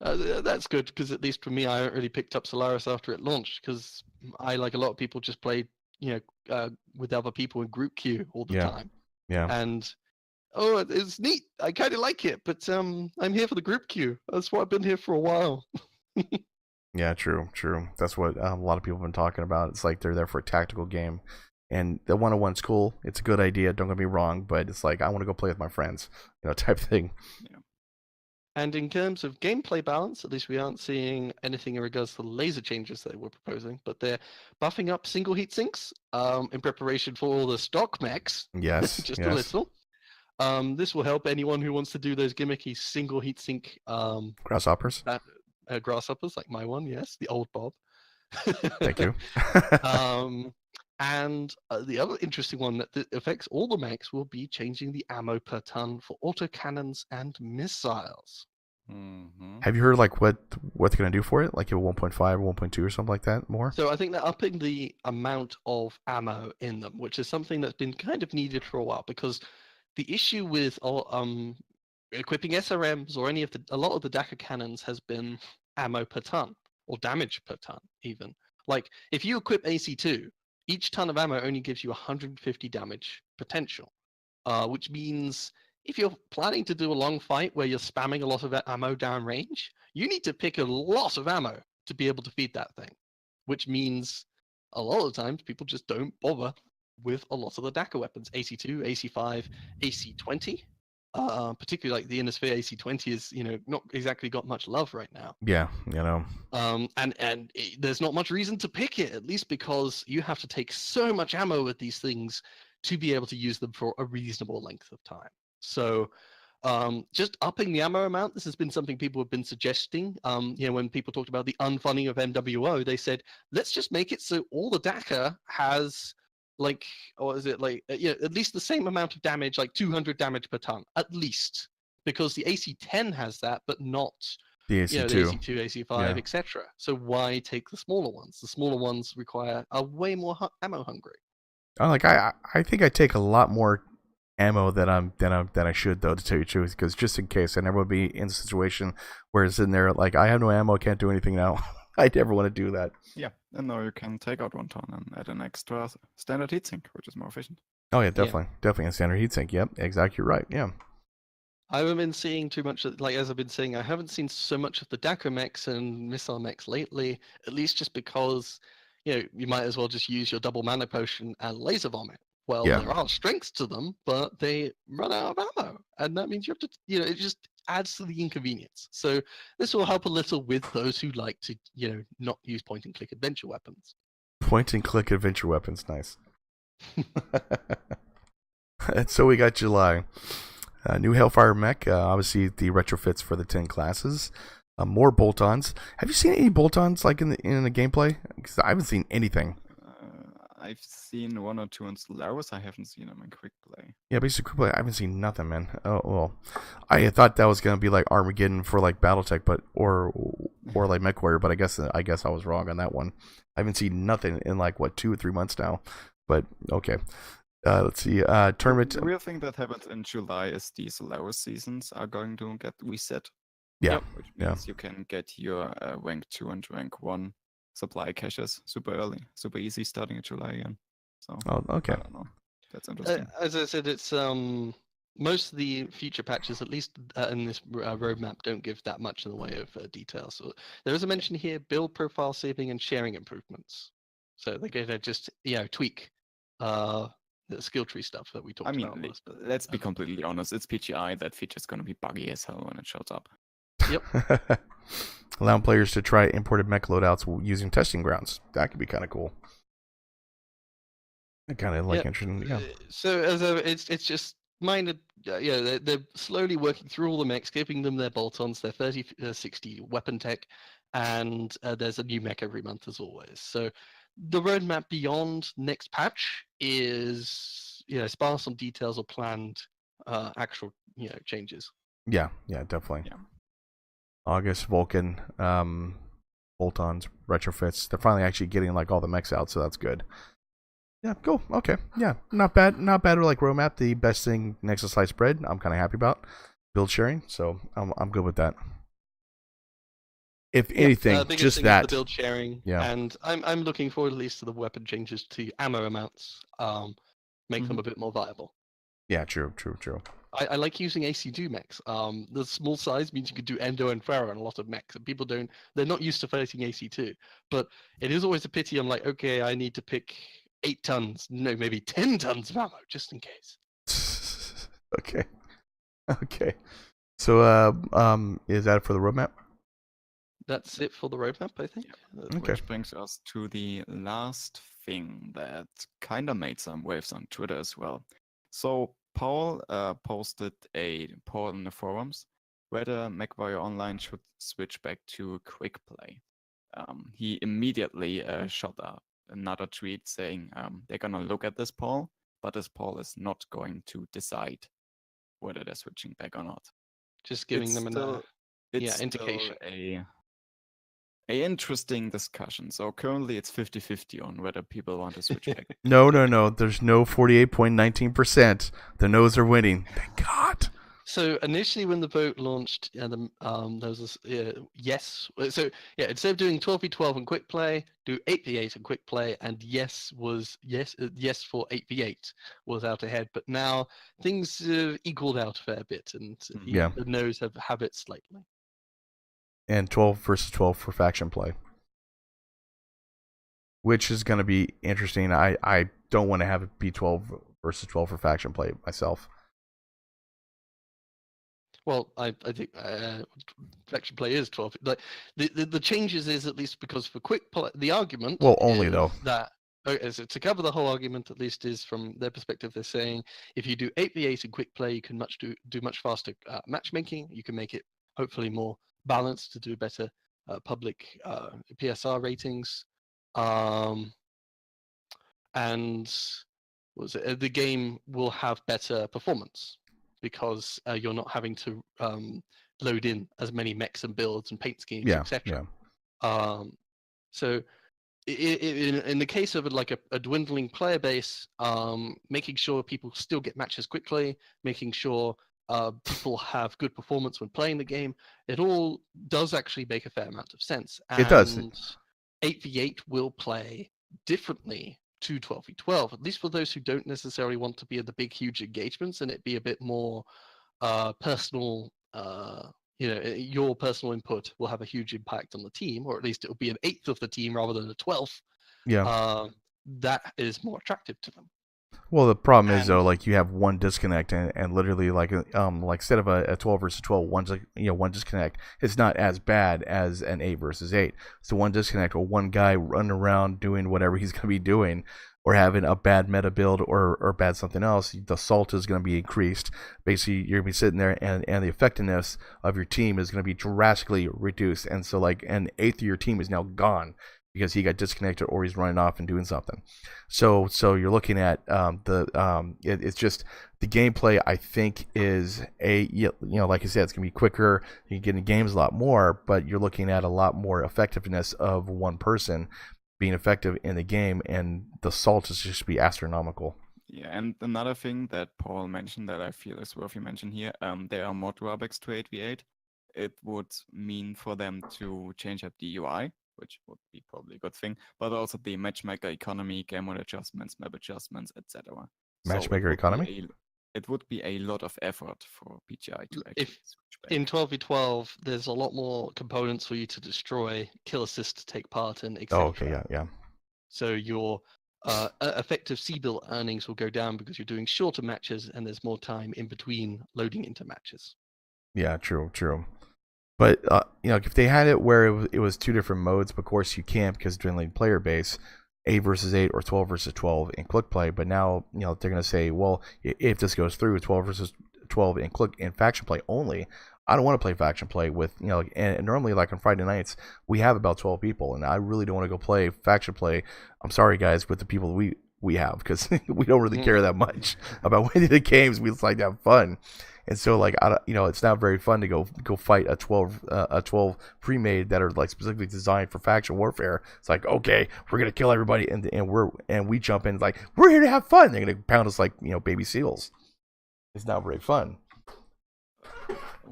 that's good because at least for me, I haven't really picked up Solaris after it launched because I, like a lot of people, just played with other people in group queue all the time. Yeah. And it's neat. I kind of like it, but I'm here for the group queue. That's why I've been here for a while. Yeah, true. That's what a lot of people have been talking about. It's like they're there for a tactical game. And the 101's cool. It's a good idea. Don't get me wrong, but it's like I want to go play with my friends, type thing. Yeah. And in terms of gameplay balance, at least we aren't seeing anything in regards to the laser changes they were proposing, but they're buffing up single heat sinks in preparation for all the stock mechs. Yes, just a little. This will help anyone who wants to do those gimmicky single heat sink grasshoppers. Grasshoppers like my one, yes, the old Bob. Thank you. And the other interesting one that affects all the mechs will be changing the ammo per ton for autocannons and missiles. Mm-hmm. Have you heard like what they're gonna do for it? Like a 1.5 or 1.2 or something like that more? So I think they're upping the amount of ammo in them, which is something that's been kind of needed for a while because the issue with equipping SRMs or a lot of the DACA cannons has been ammo per ton or damage per ton even. Like if you equip AC2, each ton of ammo only gives you 150 damage potential, which means if you're planning to do a long fight where you're spamming a lot of ammo downrange, you need to pick a lot of ammo to be able to feed that thing, which means a lot of times people just don't bother with a lot of the DACA weapons, AC2, AC5, AC20. Particularly like the Innisphere AC20 is, not exactly got much love right now. Yeah, and there's not much reason to pick it, at least because you have to take so much ammo with these things to be able to use them for a reasonable length of time. So, just upping the ammo amount. This has been something people have been suggesting. When people talked about the unfunding of MWO, they said let's just make it so all the DACA has at least the same amount of damage, like 200 damage per ton, at least, because the AC10 has that, but not the AC2, the AC2, AC5, etc. So why take the smaller ones? The smaller ones are way more ammo hungry. I think I take a lot more ammo than I should, though, to tell you the truth, because just in case I never would be in a situation where it's in there like I have no ammo, can't do anything now. I never want to do that. Yeah, and now you can take out 1 ton and add an extra standard heatsink, which is more efficient. Oh yeah, definitely a standard heatsink. Yep, exactly right. Yeah. I haven't been seeing too much, as I've been saying, I haven't seen so much of the DACA mechs and missile mechs lately, at least just because, you might as well just use your double mana potion and laser vomit. Well, there are strengths to them, but they run out of ammo, and that means you have to, it just adds to the inconvenience. So this will help a little with those who like to, not use point-and-click adventure weapons. Point-and-click adventure weapons, nice. And so we got July. New Hellfire mech, obviously the retrofits for the 10 classes. More bolt-ons. Have you seen any bolt-ons like in the gameplay? Because I haven't seen anything. I've seen 1 or 2 on Solaris. I haven't seen them in quick play. Yeah, basically quick play. I haven't seen nothing, man. Oh well, I thought that was gonna be like Armageddon for like BattleTech, but or like Mechwarrior, but I guess I was wrong on that one. I haven't seen nothing in like 2 or 3 months now. But okay, let's see. Tournament. The real thing that happens in July is the Solaris seasons are going to get reset. Yeah, which means you can get your rank 2 and rank 1 supply caches super early, super easy starting in July again. So okay. I don't know. That's interesting. As I said, it's most of the future patches, at least in this roadmap, don't give that much in the way of details. So there is a mention here: build profile saving and sharing improvements. So they're going to just tweak the skill tree stuff that we talked about. Let's be completely honest. It's PGI. That feature's going to be buggy as hell when it shows up. Yep. Allowing players to try imported mech loadouts using testing grounds. That could be kind of cool. I kind of like interesting. Yeah. So it's just minded. They're slowly working through all the mechs, giving them their bolt-ons, their 30-60 weapon tech, and there's a new mech every month as always. So the roadmap beyond next patch is sparse on details or planned actual changes. Yeah, definitely. Yeah. August, Vulcan, bolt-ons, retrofits. They're finally actually getting like all the mechs out, so that's good. Yeah, cool. Okay, yeah, not bad. Not bad. Like roadmap, the best thing next to sliced bread. I'm kind of happy about build sharing, so I'm good with that. If anything, biggest just thing that is the build sharing. Yeah. And I'm looking forward at least to the weapon changes to ammo amounts. Make them a bit more viable. Yeah, true. I like using AC2 mechs. The small size means you could do Endo and Pharaoh on a lot of mechs, and people they're not used to fighting AC2. But it is always a pity. I'm like, okay, I need to pick 8 tons, no, maybe 10 tons of ammo, just in case. Okay. So, is that for the roadmap? That's it for the roadmap, I think. Okay. Which brings us to the last thing that kind of made some waves on Twitter as well. So Paul posted a poll in the forums whether Mechwarrior Online should switch back to quick play. He immediately shot another tweet saying they're gonna look at this poll, but this poll is not going to decide whether they're switching back or not. Just giving them It's indication. Still a interesting discussion. So currently it's 50-50 on whether people want to switch back. No. There's no 48.19%. The no's are winning. Thank God. So initially, when the vote launched, there was a yes. So yeah, instead of doing 12v12 and quick play, do 8v8 and quick play, and yes for 8v8 was out ahead. But now things equaled out a fair bit, and the no's have it slightly. And 12 versus 12 for faction play, which is going to be interesting. I don't want to have it be 12 versus 12 for faction play myself. Well, I think faction play is 12. Like the changes is at least because for quick play, the argument. Well, only though that. Okay, so to cover the whole argument, at least is from their perspective, they're saying if you do 8v8 and quick play, you can do much faster matchmaking. You can make it hopefully more balanced to do better public PSR ratings, and the game will have better performance because you're not having to load in as many mechs and builds and paint schemes, etc. So in the case of like a dwindling player base, making sure people still get matches quickly, making sure people have good performance when playing the game, it all does actually make a fair amount of sense. And it does. 8v8 will play differently to 12v12, at least for those who don't necessarily want to be at the big, huge engagements and it be a bit more personal. Your personal input will have a huge impact on the team, or at least it will be an 1/8 of the team rather than a 12th. That is more attractive to them. Well, the problem is though, like you have one disconnect, and literally like instead of a 12 versus 12, one disconnect. It's not as bad as an 8 versus 8. So one disconnect or one guy running around doing whatever he's going to be doing, or having a bad meta build or bad something else. The salt is going to be increased. Basically, you're going to be sitting there, and the effectiveness of your team is going to be drastically reduced. And so, like an 1/8 of your team is now gone, because he got disconnected or he's running off and doing something. So you're looking at it's just the gameplay. I think is like I said, it's gonna be quicker. You can get in games a lot more, but you're looking at a lot more effectiveness of one person being effective in the game, and the salt is just be astronomical. Yeah, and another thing that Paul mentioned that I feel is worth you mention here, there are more drawbacks to 8v8. It would mean for them to change up the UI, which would be probably a good thing, but also the matchmaker economy, game mode adjustments, map adjustments, etc. Matchmaker economy? It would be a lot of effort for PGI to actually switch back. In 12v12, there's a lot more components for you to destroy, kill assist to take part in, etc. Oh, okay, yeah. So your effective C-bill earnings will go down because you're doing shorter matches and there's more time in between loading into matches. Yeah, true. But if they had it where it was 2 different modes, of course you can't because dwindling player base, 8 versus 8 or 12 versus 12 in quick play. But now they're going to say, well, if this goes through 12 versus 12 in faction play only, I don't want to play faction play with and normally like on Friday nights we have about 12 people, and I really don't want to go play faction play. I'm sorry guys, with the people we have, because we don't really care that much about winning the games. We just like to have fun. And so like it's not very fun to go fight a 12 pre-made that are like specifically designed for faction warfare. It's like, okay, we're gonna kill everybody, and we jump in like, we're here to have fun. They're gonna pound us like baby seals. It's not very fun.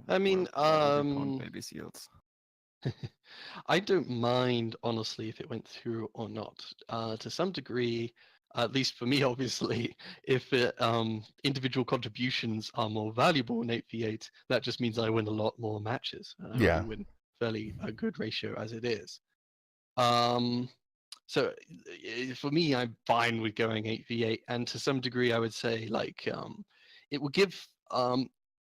I mean, baby seals. I don't mind, honestly, if it went through or not. To some degree, at least for me, obviously, if individual contributions are more valuable in 8v8, that just means I win a lot more matches. I already win fairly a good ratio as it is. So for me, I'm fine with going 8v8, and to some degree, I would say like it will give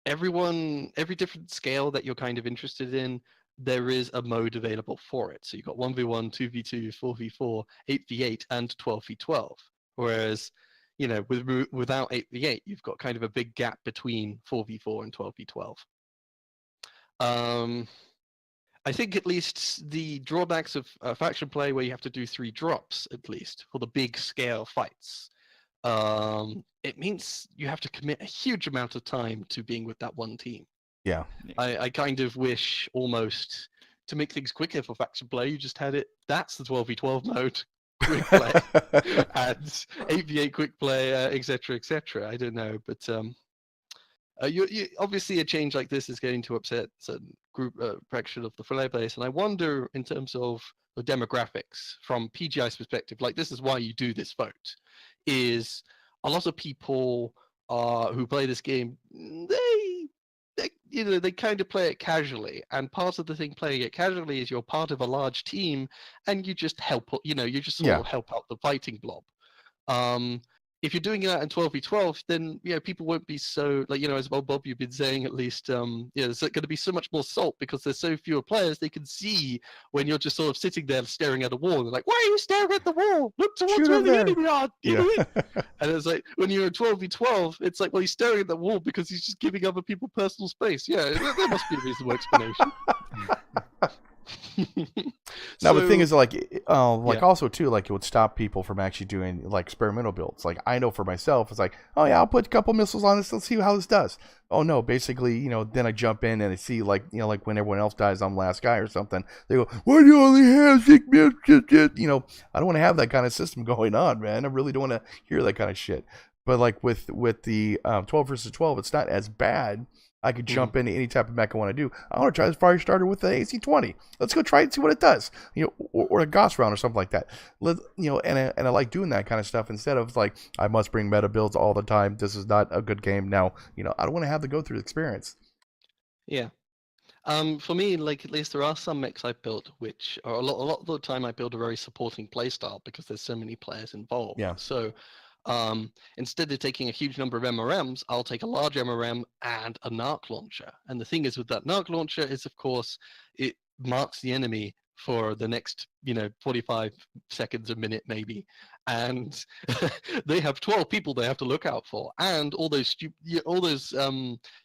everyone every different scale that you're kind of interested in. There is a mode available for it. So you've got 1v1, 2v2, 4v4, 8v8, and 12v12. Whereas, without 8v8, you've got kind of a big gap between 4v4 and 12v12. I think at least the drawbacks of faction play, where you have to do 3 drops at least for the big scale fights, it means you have to commit a huge amount of time to being with that one team. Yeah. I kind of wish almost to make things quicker for faction play, you just had it. That's the 12v12 mode, quick play, and 8v8 quick play, etc., etc. I don't know, but you obviously a change like this is going to upset certain group fraction of the player base, and I wonder in terms of the demographics from PGI's perspective. Like, this is why you do this vote. Is a lot of people who play this game, they kind of play it casually, and part of the thing playing it casually is you're part of a large team and you just help, you just sort of help out the fighting blob. If you're doing that in 12v12, then people won't be so, like, as Bob you've been saying, at least there's going to be so much more salt because there's so fewer players. They can see when you're just sort of sitting there staring at a wall. They're like, why are you staring at the wall? Look towards where the enemy are. And it's like, when you're in 12v12, it's like, well, he's staring at the wall because he's just giving other people personal space. There must be a reasonable explanation. Now the thing is, also too, like, it would stop people from actually doing like experimental builds. Like, I know for myself, it's like, oh yeah, I'll put a couple missiles on this, let's see how this does. Oh no, basically, then I jump in and I see like when everyone else dies, I'm last guy or something. They go, why do you only have 6 minutes? I don't want to have that kind of system going on, man. I really don't want to hear that kind of shit. But like with the 12 versus 12, it's not as bad. I could jump into any type of mech I want to do. I want to try this fire starter with the AC-20. Let's go try it and see what it does. Or a Gauss round or something like that. And I like doing that kind of stuff instead of like, I must bring meta builds all the time. This is not a good game now. I don't want to have to go through the experience. Yeah. For me, like, at least there are some mechs I've built which are a lot of the time I build a very supporting playstyle because there's so many players involved. Yeah. So instead of taking a huge number of MRMs, I'll take a large MRM and a narc launcher. And the thing is with that narc launcher is, of course, it marks the enemy for the next 45 seconds, a minute maybe, and they have 12 people they have to look out for, and all those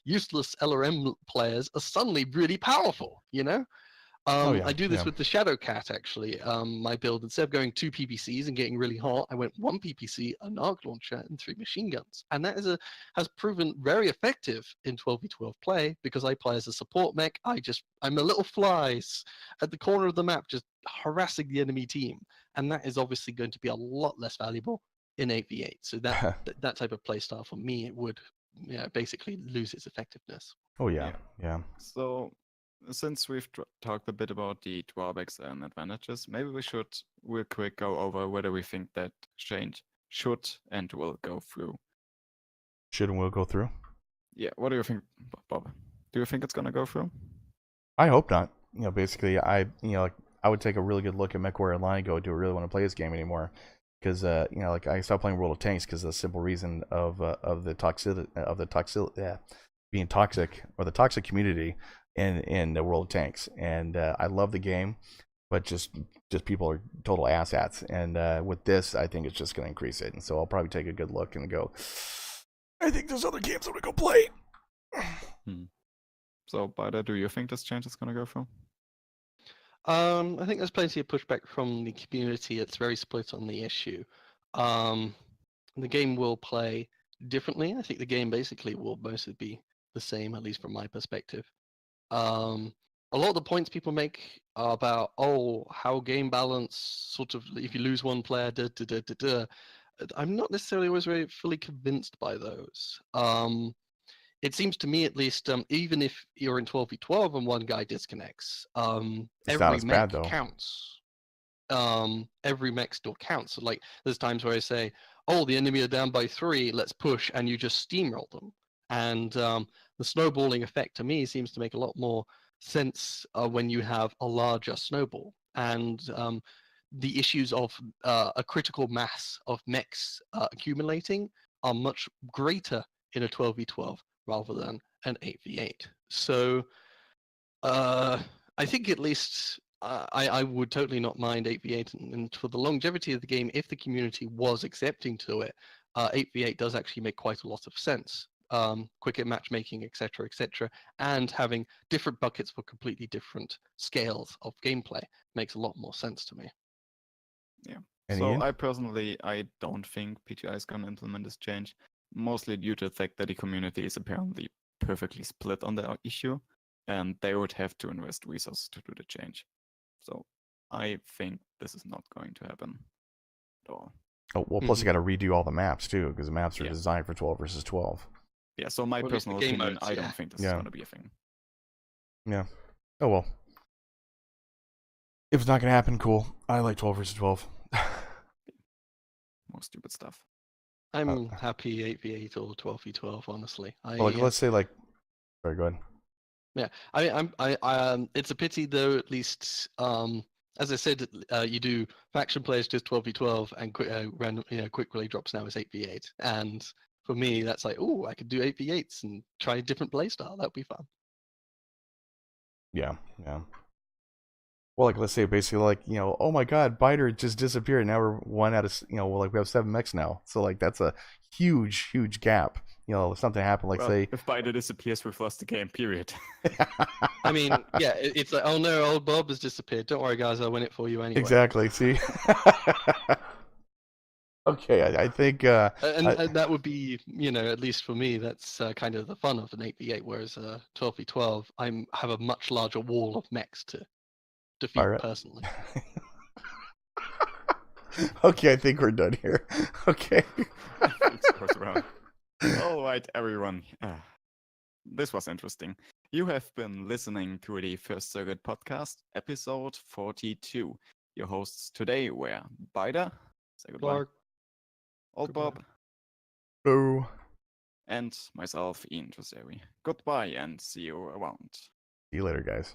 useless LRM players are suddenly really powerful. I do this with the Shadow Cat, actually. My build, instead of going 2 PPCs and getting really hot, I went 1 PPC, a narc launcher, and 3 machine guns. And that has proven very effective in 12v12 play because I play as a support mech. I'm a little flies at the corner of the map just harassing the enemy team. And that is obviously going to be a lot less valuable in 8v8. So that type of play style, for me, it would basically lose its effectiveness. Oh, yeah. So, since we've talked a bit about the drawbacks and advantages, maybe we should real quick go over whether we think that change should and will go through. Should and will go through? Yeah, what do you think, Bob? Do you think it's going to go through? I hope not. Basically, I would take a really good look at Mechwarrior Online and go, do I really want to play this game anymore? Because, I stopped playing World of Tanks because of the simple reason of the toxicity, being toxic, or the toxic community in the World of Tanks. And I love the game, but just people are total asshats. And with this, I think it's just going to increase it. And so I'll probably take a good look and go, I think there's other games I'm going to go play. So, Bida, do you think this change is going to go through? I think there's plenty of pushback from the community. It's very split on the issue. The game will play differently. I think the game basically will mostly be the same, at least from my perspective. A lot of the points people make are about, how game balance sort of, if you lose one player, I'm not necessarily always very fully convinced by those. It seems to me, at least, even if you're in 12v12 and one guy disconnects, It's not every as mech bad, though. counts. Every mech still counts. So, like, there's times where I say, the enemy are down by 3, let's push, and you just steamroll them. And the snowballing effect, to me, seems to make a lot more sense when you have a larger snowball. And the issues of a critical mass of mechs accumulating are much greater in a 12v12 rather than an 8v8. So I think at least I would totally not mind 8v8, and for the longevity of the game, if the community was accepting to it, 8v8 does actually make quite a lot of sense. Quicker matchmaking, etc., and having different buckets for completely different scales of gameplay makes a lot more sense to me. Yeah. And So Ian? I personally, I don't think PTI is going to implement this change, mostly due to the fact that the community is apparently perfectly split on the issue, and they would have to invest resources to do the change. So I think this is not going to happen at all. Oh, well, plus you got to redo all the maps too, because the maps are Yeah. designed for 12 versus 12. Yeah, so my Or at least the personal game opinion, modes, I yeah. don't think this is Yeah. going to be a thing. Yeah. Oh well. If it's not gonna happen, cool. I like 12 versus 12. More stupid stuff. I'm happy 8v8 or 12v12, honestly. Well, like, let's say like. Sorry, go ahead. Yeah, it's a pity though. At least, as I said, you do faction players just 12v12, and quick relay drops now is 8v8. And for me, that's like, I could do 8v8s and try a different playstyle. That'd be fun. Yeah. Well, like, let's say basically like, oh my God, Biter just disappeared. Now we're 1 out of, we have 7 mechs now. So like that's a huge gap. If something happened, like say. If Biter disappears, we've lost the game. Period. I mean, yeah, it's like, oh no, old Bob has disappeared. Don't worry, guys, I'll win it for you anyway. Exactly. See. Okay, I think. And that would be, at least for me, that's kind of the fun of an 8v8. Whereas 12v12, I have a much larger wall of mechs to defeat personally. Okay, I think we're done here. Okay. All right, everyone. This was interesting. You have been listening to the First Circuit podcast, episode 42. Your hosts today were Biter, say goodbye, Clark. Old Bob, Hello. and myself, IanDresarie. Goodbye and see you around. See you later, guys.